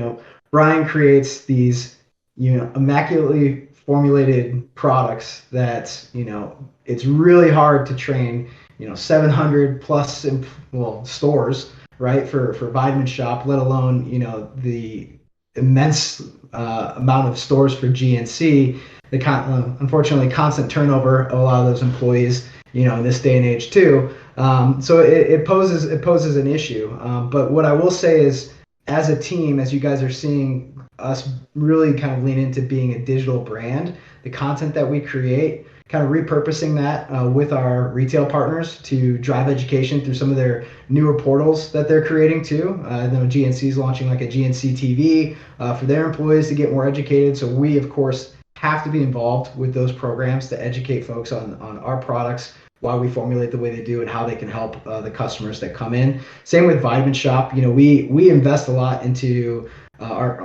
Brian creates these, immaculately formulated products that, it's really hard to train, 700 plus stores, right, for Vitamin Shop, let alone, the immense amount of stores for GNC, unfortunately constant turnover of a lot of those employees, in this day and age too. So it poses an issue. But what I will say is, as a team, as you guys are seeing us really kind of lean into being a digital brand, the content that we create, kind of repurposing that with our retail partners to drive education through some of their newer portals that they're creating too. I know GNC is launching like a GNC TV for their employees to get more educated. So we, of course, have to be involved with those programs to educate folks on our products, why we formulate the way they do, and how they can help the customers that come in. Same with Vitamin Shop. We invest a lot into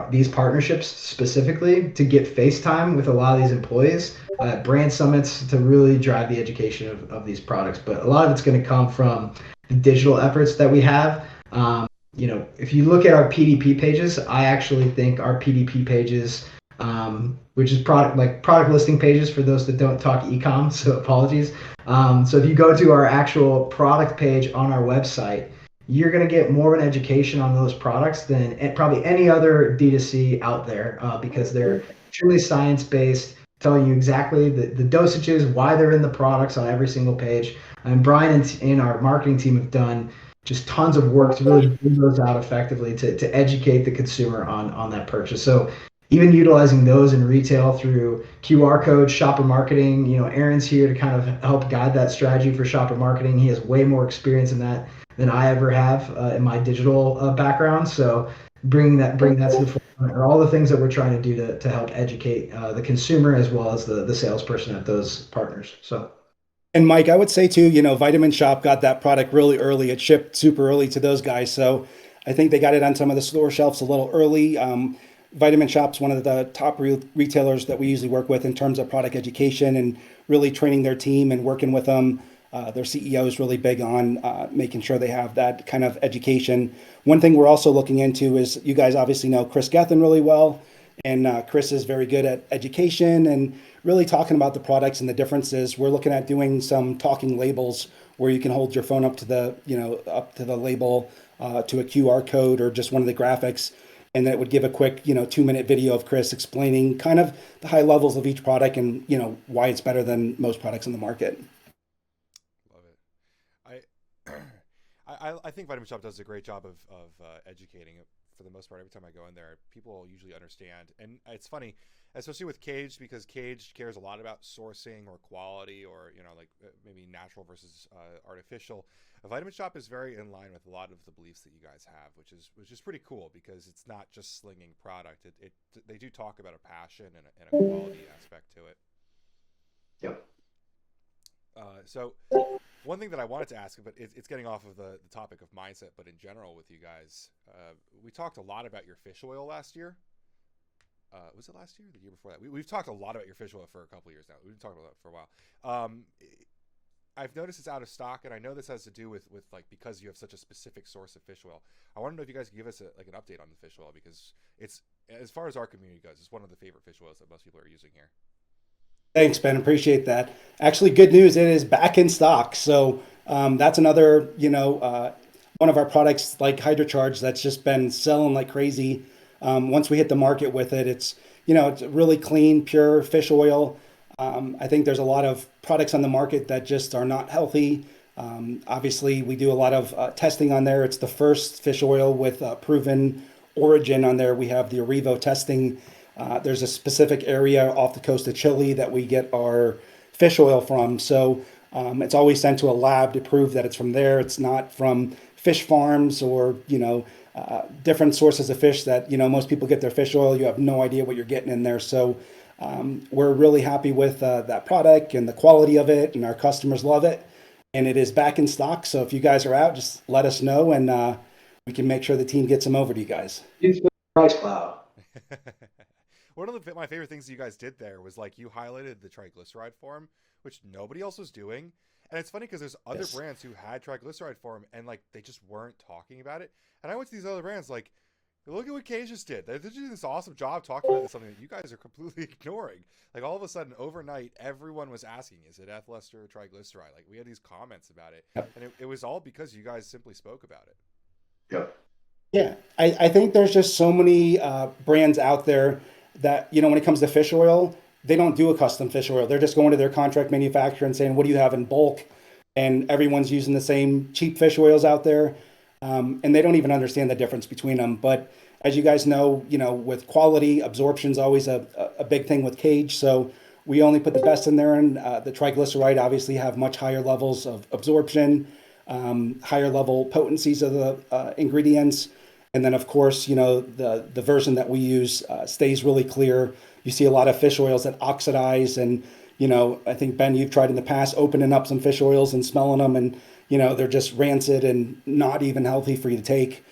these partnerships specifically to get face time with a lot of these employees, brand summits to really drive the education of these products. But a lot of it's going to come from the digital efforts that we have. If you look at our PDP pages, I actually think our PDP pages, which is product listing pages for those that don't talk e-com, so apologies. So if you go to our actual product page on our website, you're going to get more of an education on those products than probably any other D2C out there, because they're truly science-based, telling you exactly the dosages, why they're in the products on every single page. And Brian and our marketing team have done just tons of work to really bring those out effectively to educate the consumer on that purchase. So even utilizing those in retail through QR codes, shopper marketing, Aaron's here to kind of help guide that strategy for shopper marketing. He has way more experience in that than I ever have in my digital background. So bringing that to the forefront are all the things that we're trying to do to help educate the consumer as well as the salesperson at those partners. So. And Mike, I would say too, Vitamin Shop got that product really early. It shipped super early to those guys. So I think they got it on some of the store shelves a little early. Vitamin Shop's one of the top retailers that we usually work with in terms of product education and really training their team and working with them. Their CEO is really big on making sure they have that kind of education. One thing we're also looking into is, you guys obviously know Chris Gethin really well, and Chris is very good at education and really talking about the products and the differences. We're looking at doing some talking labels where you can hold your phone up to the label, to a QR code or just one of the graphics, and that would give a quick 2-minute video of Chris explaining kind of the high levels of each product and why it's better than most products in the market. I think Vitamin Shop does a great job of educating for the most part. Every time I go in there, people usually understand. And it's funny, especially with Kaged, because Kaged cares a lot about sourcing or quality or, maybe natural versus artificial. A Vitamin Shop is very in line with a lot of the beliefs that you guys have, which is pretty cool, because it's not just slinging product. They do talk about a passion and a quality aspect to it. Yep. So one thing that I wanted to ask, but it's getting off of the topic of mindset, but in general with you guys, we talked a lot about your fish oil last year. Was it last year or the year before that? We've talked a lot about your fish oil for a couple of years now. We've been talking about it for a while. I've noticed it's out of stock, and I know this has to do with because you have such a specific source of fish oil. I want to know if you guys can give us an update on the fish oil, because it's, as far as our community goes, it's one of the favorite fish oils that most people are using here. Thanks, Ben. Appreciate that. Actually, good news. It is back in stock. So that's another, one of our products like HydroCharge that's just been selling like crazy. Once we hit the market with it, it's really clean, pure fish oil. I think there's a lot of products on the market that just are not healthy. Obviously, we do a lot of testing on there. It's the first fish oil with proven origin on there. We have the Arrivo testing. There's a specific area off the coast of Chile that we get our fish oil from. So it's always sent to a lab to prove that it's from there. It's not from fish farms or, different sources of fish that, most people get their fish oil. You have no idea what you're getting in there. So we're really happy with that product and the quality of it, and our customers love it. And it is back in stock. So if you guys are out, just let us know, and we can make sure the team gets them over to you guys. Use PricePlow. One of my favorite things that you guys did there was you highlighted the triglyceride form, which nobody else was doing. And it's funny because there's other Yes. brands who had triglyceride form and like they just weren't talking about it. And I went to these other brands like, look at what Kaged just did. They're doing this awesome job talking about something that you guys are completely ignoring. Like all of a sudden, overnight, everyone was asking, "Is it ethyl ester or triglyceride?" Like we had these comments about it, and it was all because you guys simply spoke about it. Yep. Yeah, I think there's just so many brands out there that, you know, when it comes to fish oil, they don't do a custom fish oil. They're just going to their contract manufacturer and saying, what do you have in bulk? And everyone's using the same cheap fish oils out there. And they don't even understand the difference between them. But as you guys know, with quality, absorption is always a big thing with Kaged. So we only put the best in there. And the triglyceride obviously have much higher levels of absorption, higher level potencies of the ingredients. And then, of course, the version that we use stays really clear. You see a lot of fish oils that oxidize. And, I think, Ben, you've tried in the past opening up some fish oils and smelling them. And, they're just rancid and not even healthy for you to take.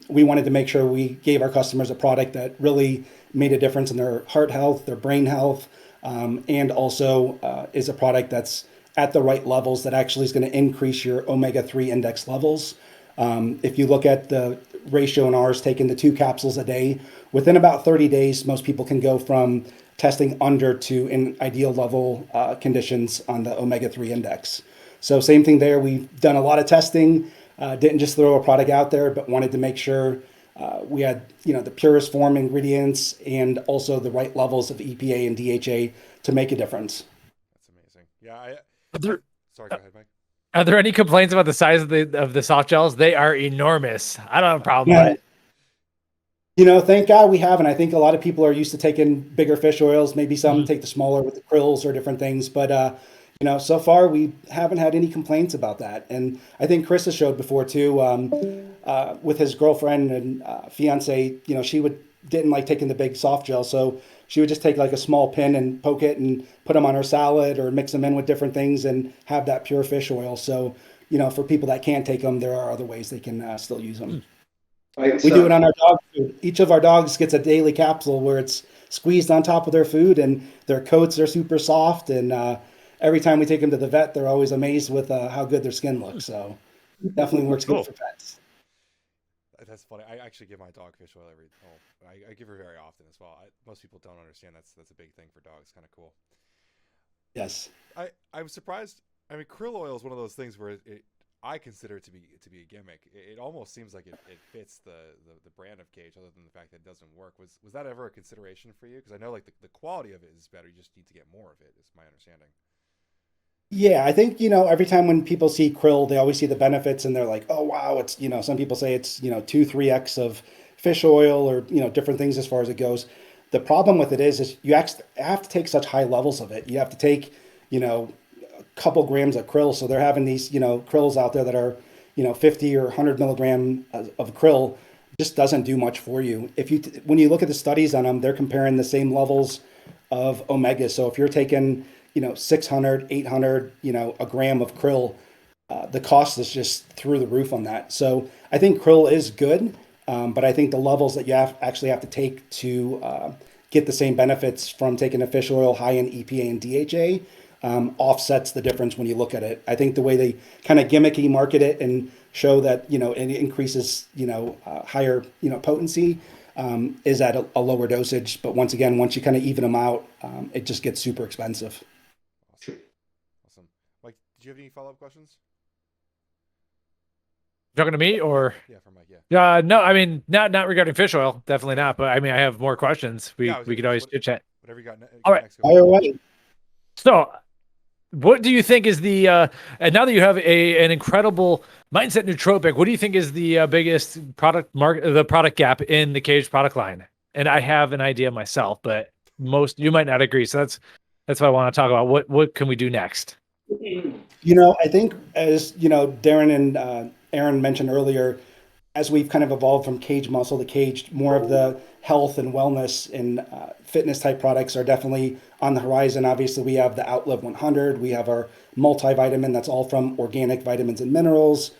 We wanted to make sure we gave our customers a product that really made a difference in their heart health, their brain health, and also is a product that's at the right levels that actually is going to increase your omega-3 index levels. If you look at the ratio in ours taken to 2 capsules a day, within about 30 days, most people can go from testing under to in ideal level conditions on the omega-3 index. So same thing there. We've done a lot of testing, didn't just throw a product out there, but wanted to make sure we had, the purest form ingredients and also the right levels of EPA and DHA to make a difference. That's amazing. Yeah. Sorry, go ahead, Mike. Are there any complaints about the size of the soft gels? They are enormous. I don't have a problem with it. Thank God we haven't. I think a lot of people are used to taking bigger fish oils. Maybe some take the smaller with the krills or different things. But, so far we haven't had any complaints about that. And I think Chris has showed before too, with his girlfriend and fiance, she didn't like taking the big soft gel. So she would just take like a small pin and poke it and put them on her salad or mix them in with different things and have that pure fish oil. So, for people that can't take them, there are other ways they can still use them. We do it on our dog food. Each of our dogs gets a daily capsule where it's squeezed on top of their food and their coats are super soft. And every time we take them to the vet, they're always amazed with how good their skin looks. So definitely works good for pets. That's funny. I actually give my dog fish oil I give her very often as well. Most people don't understand that's a big thing for dogs. Kind of cool. Yes. I was surprised. I mean, krill oil is one of those things where I consider it to be a gimmick. It almost seems like it fits the brand of Kaged, other than the fact that it doesn't work. Was that ever a consideration for you? Because I know like the quality of it is better. You just need to get more of it, is my understanding. Yeah, I think, every time when people see krill, they always see the benefits and they're like, oh, wow, it's, some people say it's, 2-3x of fish oil or, different things as far as it goes. The problem with it is you have to take such high levels of it. You have to take, a couple grams of krill. So they're having these, krills out there that are, 50 or 100 milligram of krill just doesn't do much for you. When you look at the studies on them, they're comparing the same levels of omega. So if you're taking 600, 800, a gram of krill, the cost is just through the roof on that. So I think krill is good, but I think the levels that you actually have to take to get the same benefits from taking a fish oil high in EPA and DHA offsets the difference when you look at it. I think the way they kind of gimmicky market it and show that, it increases, higher, potency is at a lower dosage. But once again, once you kind of even them out, it just gets super expensive. Awesome. Mike, did you have any follow-up questions? Talking to me or? Yeah, for Mike, yeah. No, I mean, not regarding fish oil, definitely not. But I mean, I have more questions. We could always chit chat. Whatever you got. All right. All right. So, what do you think is the and now that you have an incredible mindset nootropic, what do you think is the biggest the product gap in the Kaged product line? And I have an idea myself, but you might not agree. So that's what I want to talk about. What can we do next? I think as Darin and Aaron mentioned earlier, as we've kind of evolved from Kaged Muscle to Kaged, more of the health and wellness and fitness type products are definitely on the horizon. Obviously, we have the Outlive 100. We have our multivitamin that's all from organic vitamins and minerals.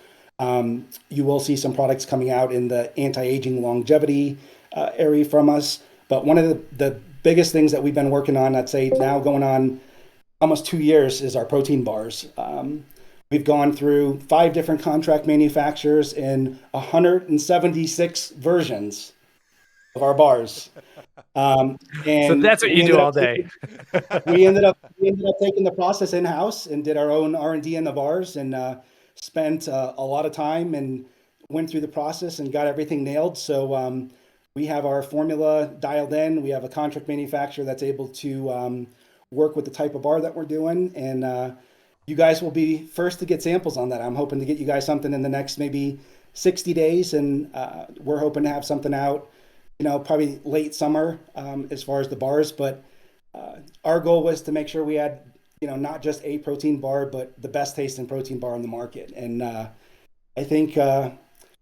You will see some products coming out in the anti-aging longevity area from us. But one of the biggest things that we've been working on, I'd say now going on almost 2 years is our protein bars. We've gone through 5 different contract manufacturers in 176 versions of our bars. So And that's what you do all day. we ended up taking the process in house and did our own R&D in the bars, and spent a lot of time and went through the process and got everything nailed. So we have our formula dialed in. We have a contract manufacturer that's able to work with the type of bar that we're doing, and you guys will be first to get samples on that. I'm hoping to get you guys something in the next maybe 60 days, and we're hoping to have something out, probably late summer as far as the bars. But our goal was to make sure we had, not just a protein bar, but the best tasting protein bar on the market. And I think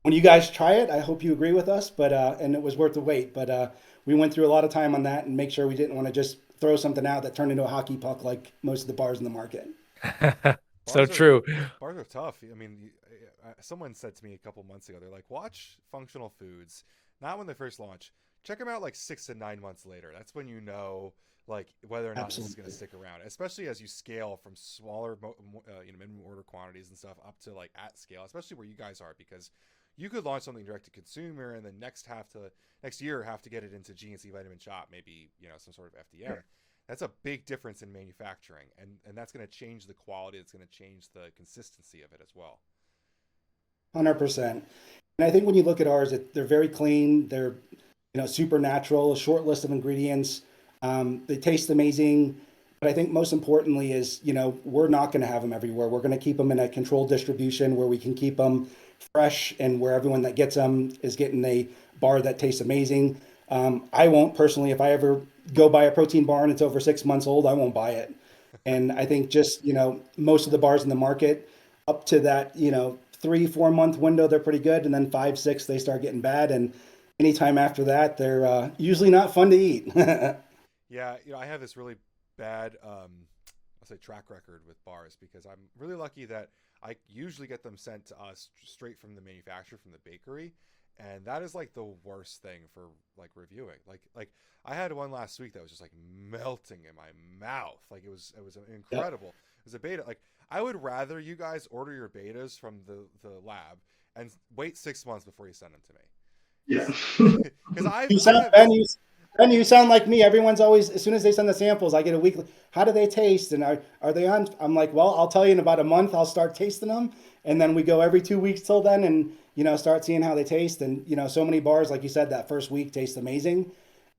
when you guys try it, I hope you agree with us, but and it was worth the wait. But we went through a lot of time on that and make sure we didn't want to just throw something out that turned into a hockey puck like most of the bars in the market. So true. Bars are tough. I mean, someone said to me a couple months ago, they're like, watch functional foods, not when they first launch. Check them out like 6 to 9 months later. That's when you know, like, whether or not this is going to stick around, especially as you scale from smaller, minimum order quantities and stuff up to like at scale, especially where you guys are, because you could launch something direct to consumer and then next year have to get it into GNC Vitamin Shop, maybe, some sort of FDM. Sure. That's a big difference in manufacturing, and that's going to change the quality. It's going to change the consistency of it as well. 100%. And I think when you look at ours, they're very clean. They're, super natural, a short list of ingredients. They taste amazing. But I think most importantly is, we're not going to have them everywhere. We're going to keep them in a controlled distribution where we can keep them fresh and where everyone that gets them is getting a bar that tastes amazing. I won't personally, if I ever go buy a protein bar and it's over 6 months old, I won't buy it. And I think just, most of the bars in the market up to that, 3-4 month window, they're pretty good. And then 5, 6, they start getting bad. And anytime after that, they're usually not fun to eat. Yeah. I have this really bad, I'll say track record with bars, because I'm really lucky that I usually get them sent to us straight from the manufacturer, from the bakery. And that is like the worst thing for like reviewing. Like I had one last week that was just like melting in my mouth. Like it was incredible. Yep. It was a beta. Like I would rather you guys order your betas from the lab and wait 6 months before you send them to me. Yeah. Because you sound like me. Everyone's always, as soon as they send the samples, I get a weekly. How do they taste? And are they on? I'm like, well, I'll tell you in about a month. I'll start tasting them, and then we go every 2 weeks till then, and start seeing how they taste. And so many bars, like you said, that first week tastes amazing,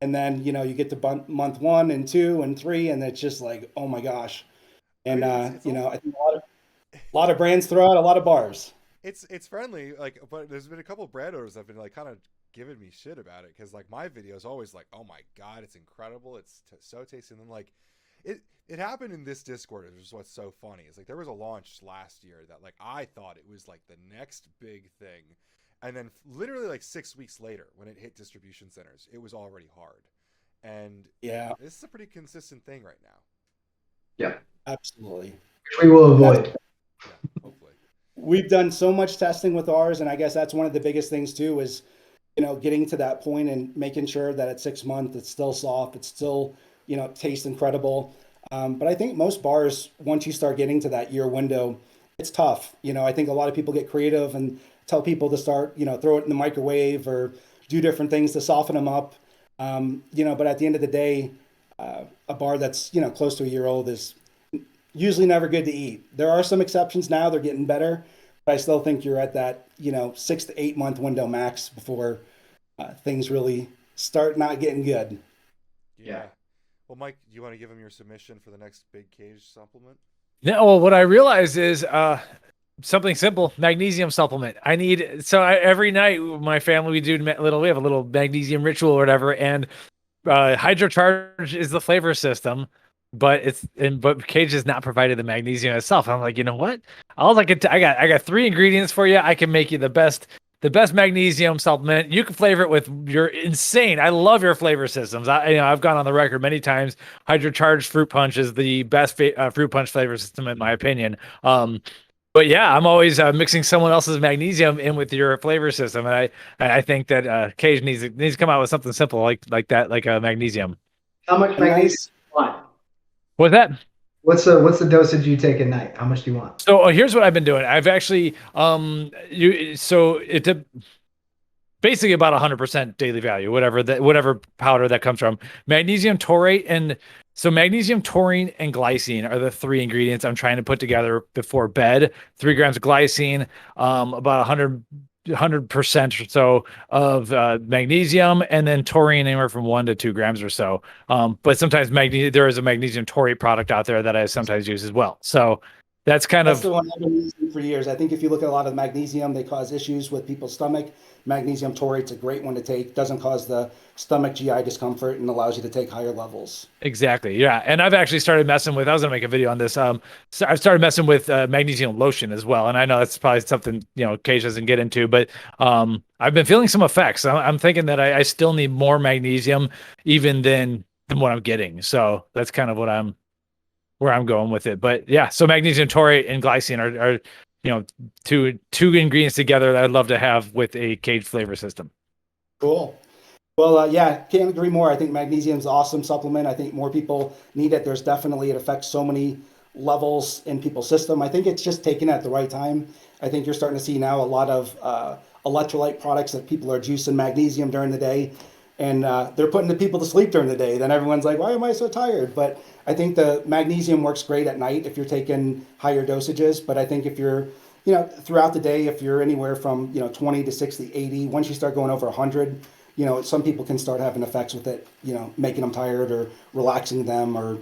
and then you get to month 1 and 2 and 3, and it's just like, oh my gosh. And I think a lot of brands throw out a lot of bars. It's friendly, like, but there's been a couple of brand owners that have been like kind of giving me shit about it, because like my video is always like, oh my god, it's incredible, it's so tasty. And then like it happened in this Discord, which is what's so funny. It's like there was a launch last year that like I thought it was like the next big thing, and then literally like 6 weeks later when it hit distribution centers, it was already hard. And yeah, this is a pretty consistent thing right now. Yeah, absolutely. We will avoid. Yeah, hopefully. We've done so much testing with ours, and I guess that's one of the biggest things too is getting to that point and making sure that at 6 months it's still soft, it's still tastes incredible. But I think most bars, once you start getting to that year window, it's tough. I think a lot of people get creative and tell people to start, throw it in the microwave or do different things to soften them up. But at the end of the day, a bar that's, close to a year old is usually never good to eat. There are some exceptions now, they're getting better, but I still think you're at that, 6 to 8 month window max before things really start not getting good. Yeah. Well, Mike, do you want to give him your submission for the next big Kaged supplement? No, well, what I realized is something simple: magnesium supplement. Every night, my family, we have a little magnesium ritual or whatever, and hydrocharge is the flavor system, but Kaged has not provided the magnesium itself. I'm like, you know what? I got 3 ingredients for you. I can make you the best magnesium supplement. You can flavor it with your insane. I love your flavor systems. I've gone on the record many times. Hydrocharged fruit punch is the best fruit punch flavor system in my opinion. But yeah, I'm always mixing someone else's magnesium in with your flavor system, and I think that Kaged needs to come out with something simple like that, like a magnesium. How much magnesium? What's that? What's the dosage you take at night? How much do you want? So here's what I've been doing. I've actually basically about 100% daily value, whatever powder that comes from. Magnesium taurate and so magnesium, taurine, and glycine are the three ingredients I'm trying to put together before bed. 3 grams of glycine, about 100% or so of magnesium, and then taurine anywhere from 1 to 2 grams or so. But sometimes there is a magnesium taurate product out there that I sometimes use as well. So that's the one I've been using for years. I think if you look at a lot of magnesium, they cause issues with people's stomach. Magnesium taurate's a great one to take. Doesn't cause the stomach GI discomfort and allows you to take higher levels. Exactly. Yeah. And I've actually started messing with, I was going to make a video on this. So I've started messing with magnesium lotion as well. And I know that's probably something, Kaged doesn't get into, but I've been feeling some effects. I'm thinking that I still need more magnesium even than what I'm getting. So that's kind of where I'm going with it. But yeah, so magnesium taurate and glycine are two ingredients together that I'd love to have with a Kaged flavor system. Cool. Well, yeah, can't agree more. I think magnesium is an awesome supplement. I think more people need it. It affects so many levels in people's system. I think it's just taken at the right time. I think you're starting to see now a lot of electrolyte products that people are juicing magnesium during the day, and they're putting the people to sleep during the day. Then everyone's like, why am I so tired? But I think the magnesium works great at night if you're taking higher dosages. But I think if you're, throughout the day, if you're anywhere from, 20 to 60, 80, once you start going over 100, some people can start having effects with it, making them tired or relaxing them or,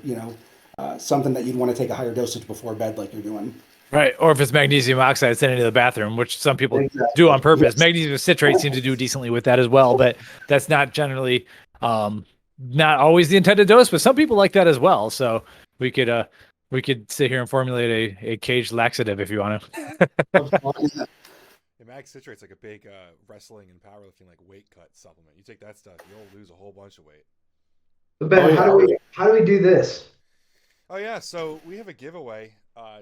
something that you'd want to take a higher dosage before bed like you're doing. Right. Or if it's magnesium oxide sent into the bathroom, which some people do on purpose. Yes. Magnesium citrate seems to do decently with that as well, but that's not generally not always the intended dose, but some people like that as well. So we could sit here and formulate a Kaged laxative if you want to. Yeah, mag citrate's like a big wrestling and powerlifting like weight cut supplement. You take that stuff, you'll lose a whole bunch of weight. But Ben, how do we do this? Oh yeah, so we have a giveaway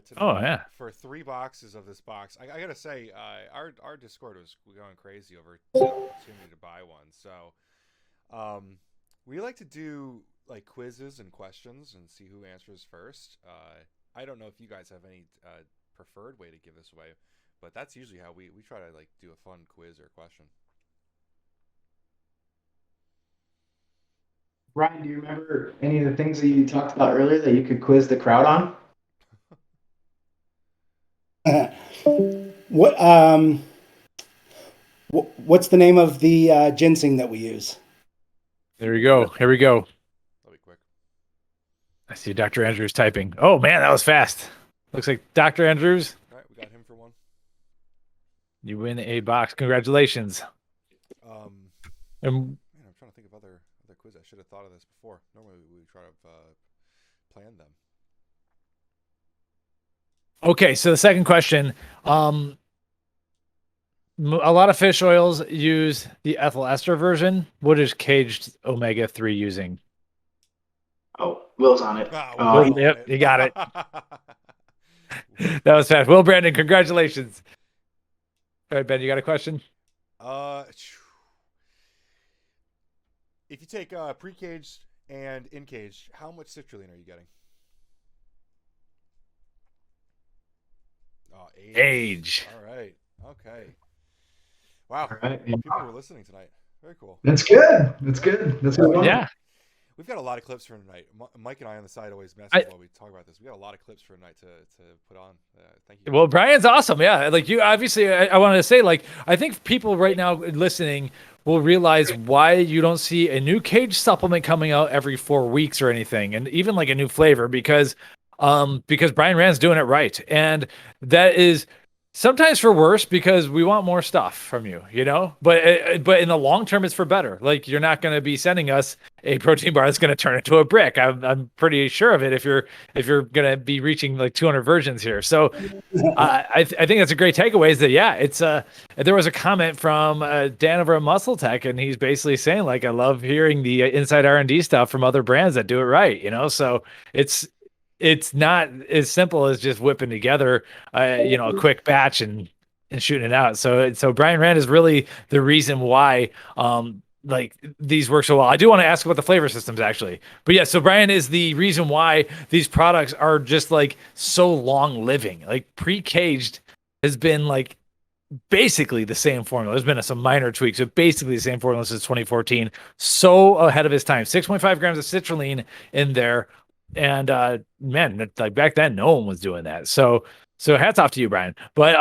tonight for 3 boxes of this box. I gotta say, our Discord was going crazy over the opportunity to buy one. So we like to do like quizzes and questions and see who answers first. I don't know if you guys have any preferred way to give this away, but that's usually how we try to like do a fun quiz or question. Ryan, do you remember any of the things that you talked about earlier that you could quiz the crowd on? What's the name of the ginseng that we use? There we go. Here we go. That'll be quick. I see Dr. Andrews typing. Oh man, that was fast. Looks like Dr. Andrews. All right, we got him for one. You win a box. Congratulations. Man, I'm trying to think of other quiz. I should have thought of this before. Normally we try to plan them. Okay, so the second question. A lot of fish oils use the ethyl ester version. What is Kaged omega-3 using? Oh, Will's on it. Yep, you got it. That was fast. Will Brandon, congratulations. All right, Ben, you got a question? If you take pre-caged and in-caged, how much citrulline are you getting? Oh, age. All right. Okay. Wow. All right. People were listening tonight. Very cool. That's good. That's good. That's good. Yeah. We've got a lot of clips for tonight. Mike and I on the side always mess up while we talk about this. We got a lot of clips for tonight to put on. Thank you. Well, Brian's awesome. Yeah. Like you, obviously, I wanted to say, like, I think people right now listening will realize why you don't see a new Kaged supplement coming out every 4 weeks or anything. And even like a new flavor because Brian Rand's doing it right. And that is sometimes for worse because we want more stuff from you, but in the long term, it's for better. Like you're not going to be sending us a protein bar that's going to turn into a brick. I'm pretty sure of it. If you're going to be reaching like 200 versions here. So I think that's a great takeaway is that, it's there was a comment from Dan over at Muscle Tech, and he's basically saying like, I love hearing the inside R&D stuff from other brands that do it right. So it's not as simple as just whipping together, a quick batch and shooting it out. So Brian Rand is really the reason why like these work so well. I do want to ask about the flavor systems actually, but yeah, so Brian is the reason why these products are just like so long living. Like Pre-Kaged has been like basically the same formula. There's been some minor tweaks, but basically the same formula since 2014. So ahead of his time. 6.5 grams of citrulline in there, and man, like back then, no one was doing that. So hats off to you, Brian. But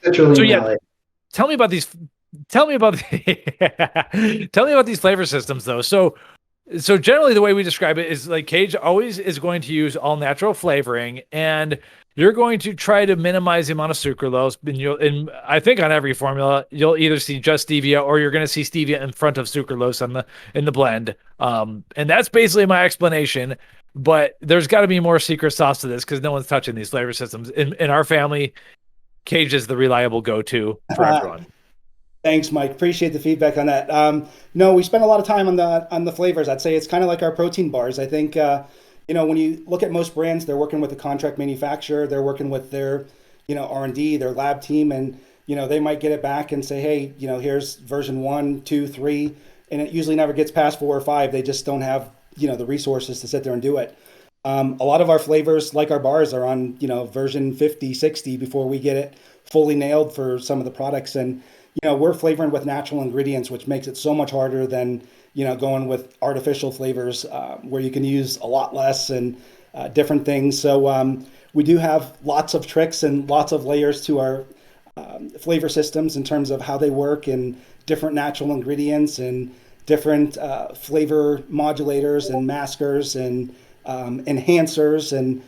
Citrulline so yeah, malate. tell me about these. Tell me about tell me about these flavor systems though. So generally the way we describe it is like Kaged always is going to use all natural flavoring, and you're going to try to minimize the amount of sucralose. And I think on every formula you'll either see just stevia or you're going to see stevia in front of sucralose in the blend. And that's basically my explanation. But there's got to be more secret sauce to this because no one's touching these flavor systems. In our family, Kaged is the reliable go-to for everyone. Thanks, Mike. Appreciate the feedback on that. No, we spend a lot of time on the flavors. I'd say it's kind of like our protein bars. I think when you look at most brands, they're working with a contract manufacturer. They're working with their R&D, their lab team, and they might get it back and say, hey, here's version 1, 2, 3, and it usually never gets past 4 or 5. They just don't have the resources to sit there and do it. A lot of our flavors, like our bars, are on version 50, 60 before we get it fully nailed for some of the products. And we're flavoring with natural ingredients, which makes it so much harder than, going with artificial flavors where you can use a lot less and different things. So we do have lots of tricks and lots of layers to our flavor systems in terms of how they work and different natural ingredients and different flavor modulators and maskers and enhancers and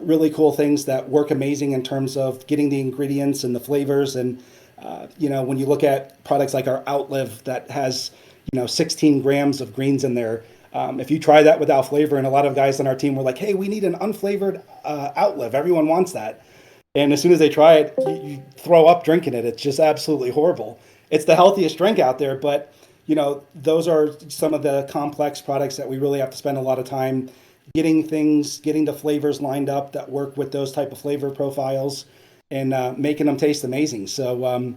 really cool things that work amazing in terms of getting the ingredients and the flavors. And when you look at products like our Outlive that has 16 grams of greens in there, if you try that without flavor, and a lot of guys on our team were like, hey, we need an unflavored Outlive, everyone wants that, and as soon as they try it, you throw up drinking it. It's just absolutely horrible. It's the healthiest drink out there, but those are some of the complex products that we really have to spend a lot of time getting the flavors lined up that work with those type of flavor profiles and making them taste amazing. So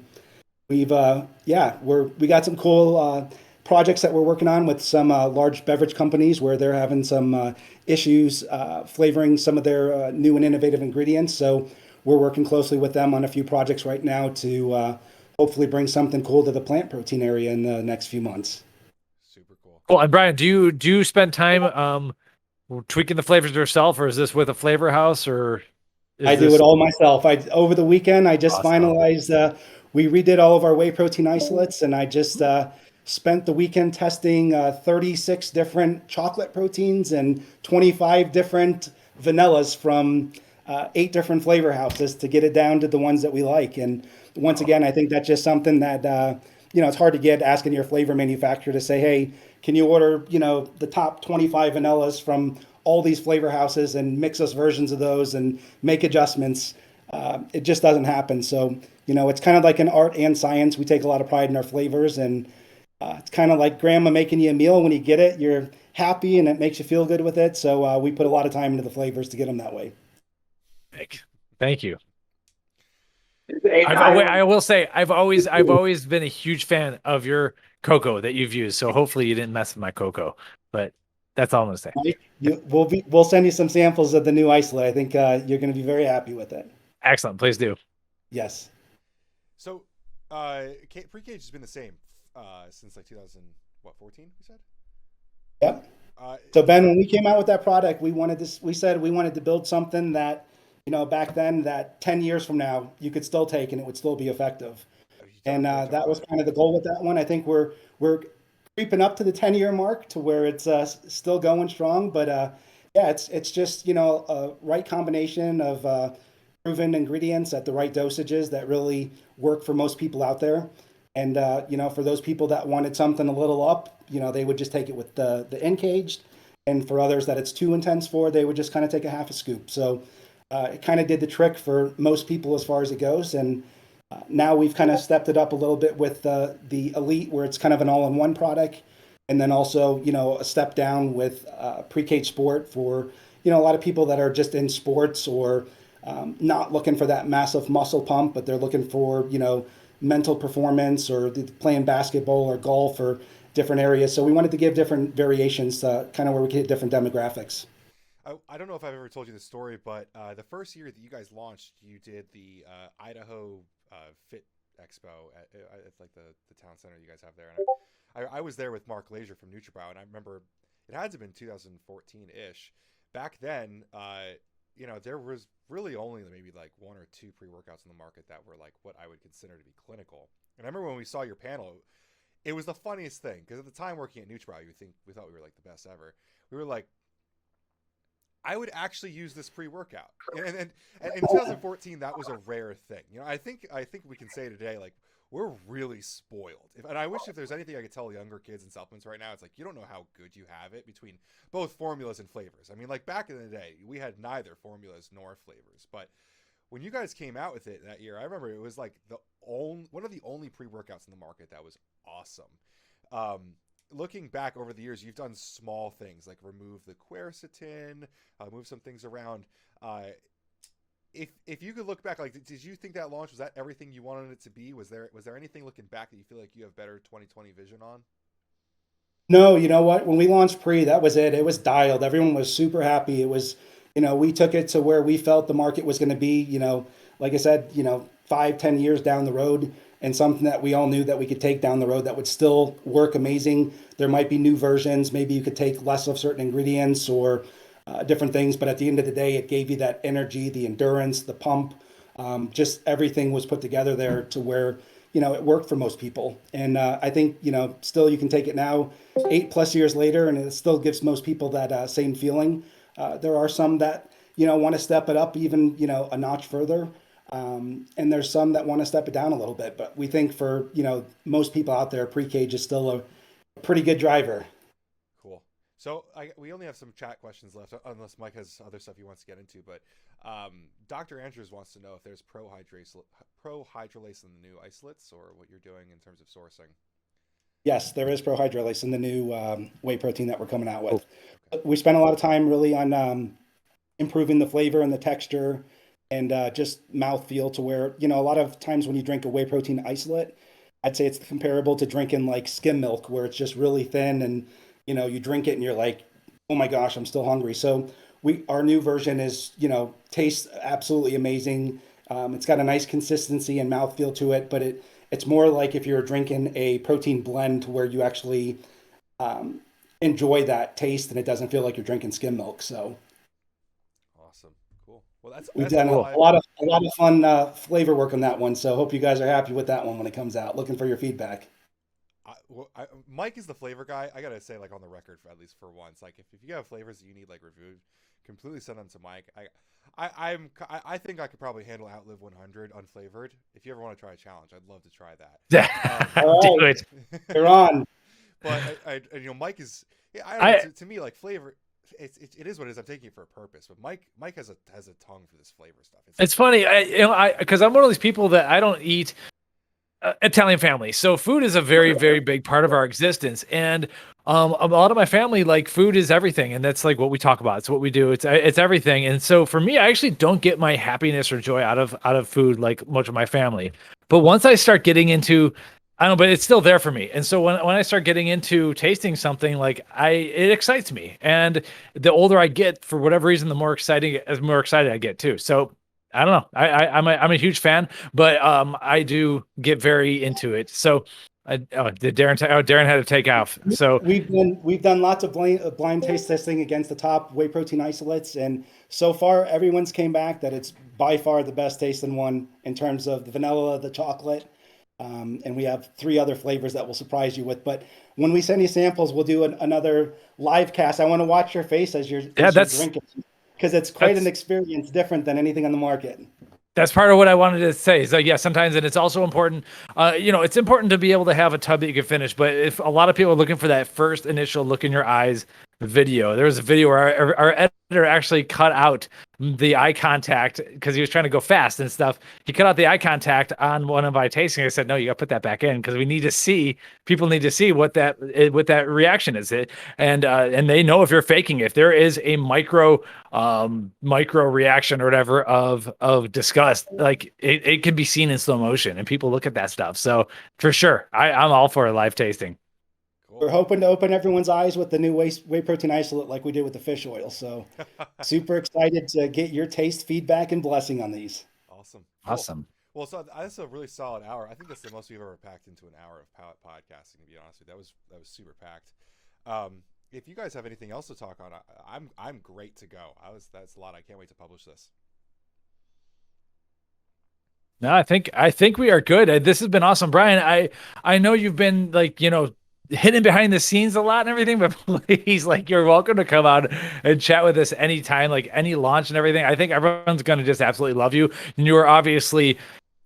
we got some cool projects that we're working on with some large beverage companies where they're having some issues flavoring some of their new and innovative ingredients. So we're working closely with them on a few projects right now to hopefully bring something cool to the plant protein area in the next few months. Super cool. Cool. And Brian, do you spend time tweaking the flavors yourself, or is this with a flavor house, or? I do it all myself. Over the weekend, I just finalized, we redid all of our whey protein isolates, and I just spent the weekend testing 36 different chocolate proteins and 25 different vanillas from 8 different flavor houses to get it down to the ones that we like. And once again, I think that's just something that, it's hard to get asking your flavor manufacturer to say, hey, can you order, the top 25 vanillas from all these flavor houses and mix us versions of those and make adjustments. It just doesn't happen. So, it's kind of like an art and science. We take a lot of pride in our flavors, and it's kind of like grandma making you a meal. When you get it, you're happy and it makes you feel good with it. So we put a lot of time into the flavors to get them that way. Thank you. I will say I've always been a huge fan of your cocoa that you've used. So hopefully you didn't mess with my cocoa, but that's all I'm gonna say. We'll send you some samples of the new isolate. I think you're going to be very happy with it. Excellent. Please do. Yes. So Pre-Kaged has been the same since like 2014, we said? Yep. So Ben, when we came out with that product, we said we wanted to build something that, back then, that 10 years from now, you could still take and it would still be effective. And that was kind of the goal with that one. I think we're creeping up to the 10-year mark to where it's still going strong. But it's just, a right combination of proven ingredients at the right dosages that really work for most people out there. And, for those people that wanted something a little up, they would just take it with the N-Caged. And for others that it's too intense for, they would just kind of take a half a scoop. So it kind of did the trick for most people as far as it goes. And now we've kind of stepped it up a little bit with the Elite, where it's kind of an all-in-one product. And then also, a step down with Pre-Kaged Sport for, a lot of people that are just in sports or not looking for that massive muscle pump, but they're looking for, mental performance or playing basketball or golf or different areas. So we wanted to give different variations, kind of where we could hit different demographics. I don't know if I've ever told you this story, but the first year that you guys launched, you did the Idaho Fit Expo at like the town center you guys have there. And I was there with Mark Lazier from NutriBio, and I remember it had to have been 2014-ish. Back then, there was really only maybe like 1 or 2 pre-workouts in the market that were like what I would consider to be clinical. And I remember when we saw your panel, it was the funniest thing, because at the time working at NutriBio, we thought we were like the best ever. We were like, I would actually use this pre-workout. And in 2014, that was a rare thing. I think we can say today, like, we're really spoiled. And I wish if there's anything I could tell younger kids in supplements right now, it's like, you don't know how good you have it between both formulas and flavors. I mean, like back in the day, we had neither formulas nor flavors. But when you guys came out with it that year, I remember it was like one of the only pre-workouts in the market that was awesome. Looking back over the years, you've done small things like remove the quercetin, move some things around. If you could look back, like, did you think that launch, was that everything you wanted it to be? Was there anything looking back that you feel like you have better 2020 vision on? No, you know what? When we launched Pre, that was it. It was dialed. Everyone was super happy. It was, we took it to where we felt the market was going to be, like I said, 5-10 years down the road, and something that we all knew that we could take down the road that would still work amazing. There might be new versions. Maybe you could take less of certain ingredients or different things. But at the end of the day, it gave you that energy, the endurance, the pump. Just everything was put together there to where, it worked for most people. And I think, still you can take it now 8+ years later, and it still gives most people that same feeling. There are some that, want to step it up even, a notch further. And there's some that want to step it down a little bit, but we think for, most people out there, Pre-Kaged is still a pretty good driver. Cool. So we only have some chat questions left, unless Mike has other stuff he wants to get into, but Dr. Andrews wants to know if there's pro-hydrolase in the new isolates, or what you're doing in terms of sourcing. Yes, there is pro-hydrolase in the new whey protein that we're coming out with. Okay. We spent a lot of time really on improving the flavor and the texture, and just mouthfeel, to where, a lot of times when you drink a whey protein isolate, I'd say it's comparable to drinking like skim milk, where it's just really thin, and, you drink it and you're like, oh my gosh, I'm still hungry. So our new version is, tastes absolutely amazing. It's got a nice consistency and mouthfeel to it, but it's more like if you're drinking a protein blend, to where you actually enjoy that taste, and it doesn't feel like you're drinking skim milk. So awesome. Cool. Well, we've done a lot of fun flavor work on that one. So hope you guys are happy with that one when it comes out. Looking for your feedback. Mike is the flavor guy. I gotta say, like, on the record, for at least for once, like, if you have flavors that you need like reviewed, completely send them to Mike. I think I could probably handle Outlive 100 unflavored. If you ever want to try a challenge, I'd love to try that. Do it. You're on. But Mike is. I don't know, to me, like, flavor. It is what it is. I'm taking it for a purpose, but Mike has a tongue for this flavor stuff. It's funny, because I'm one of those people that I don't eat Italian family, so food is a very, very big part of our existence, and a lot of my family, like, food is everything, and that's like what we talk about. It's what we do. It's everything, and so for me, I actually don't get my happiness or joy out of food like much of my family. But once I start getting into, I don't know, but it's still there for me. And so when I start getting into tasting something, like, it excites me. And the older I get, for whatever reason, the more excited I get too. So I don't know. I'm a huge fan, but I do get very into it. So Darin had to take off. So we've done lots of blind taste testing against the top whey protein isolates, and so far everyone's came back that it's by far the best tasting one in terms of the vanilla, the chocolate. And we have 3 other flavors that will surprise you with. But when we send you samples, we'll do another live cast. I want to watch your face as you're drinking, because it's quite an experience, different than anything on the market. That's part of what I wanted to say. So yeah, sometimes, and it's also important, it's important to be able to have a tub that you can finish. But if a lot of people are looking for that first initial look in your eyes video, there was a video where our editor actually cut out the eye contact because he was trying to go fast and stuff. He cut out the eye contact on one of my tasting. I said, no, you got to put that back in, because people need to see what that reaction is. And they know if you're faking it. If there is a micro reaction or whatever of disgust, like, it can be seen in slow motion, and people look at that stuff. So for sure, I'm all for live tasting. We're hoping to open everyone's eyes with the new whey protein isolate like we did with the fish oil. So super excited to get your taste, feedback, and blessing on these. Awesome. Cool. Awesome. Well, so that's a really solid hour. I think that's the most we've ever packed into an hour of podcasting. To be honest with you, that was super packed. If you guys have anything else to talk on, I'm great to go. That's a lot. I can't wait to publish this. No, I think we are good. This has been awesome, Brian. I know you've been like, hidden behind the scenes a lot and everything, but please, like, you're welcome to come out and chat with us anytime, like any launch and everything. I think everyone's going to just absolutely love you. And you are obviously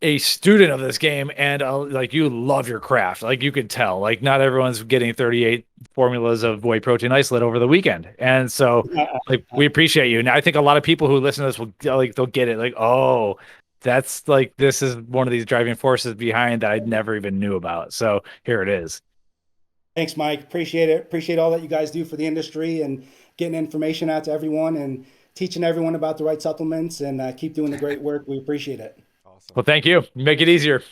a student of this game, and like, you love your craft. Like, you could tell, like, not everyone's getting 38 formulas of whey protein isolate over the weekend. And so like, we appreciate you. And I think a lot of people who listen to this will, like, they'll get it. Like, oh, that's like, this is one of these driving forces behind that I never even knew about. So here it is. Thanks, Mike. Appreciate it. Appreciate all that you guys do for the industry and getting information out to everyone and teaching everyone about the right supplements, and keep doing the great work. We appreciate it. Awesome. Well, thank you. Make it easier.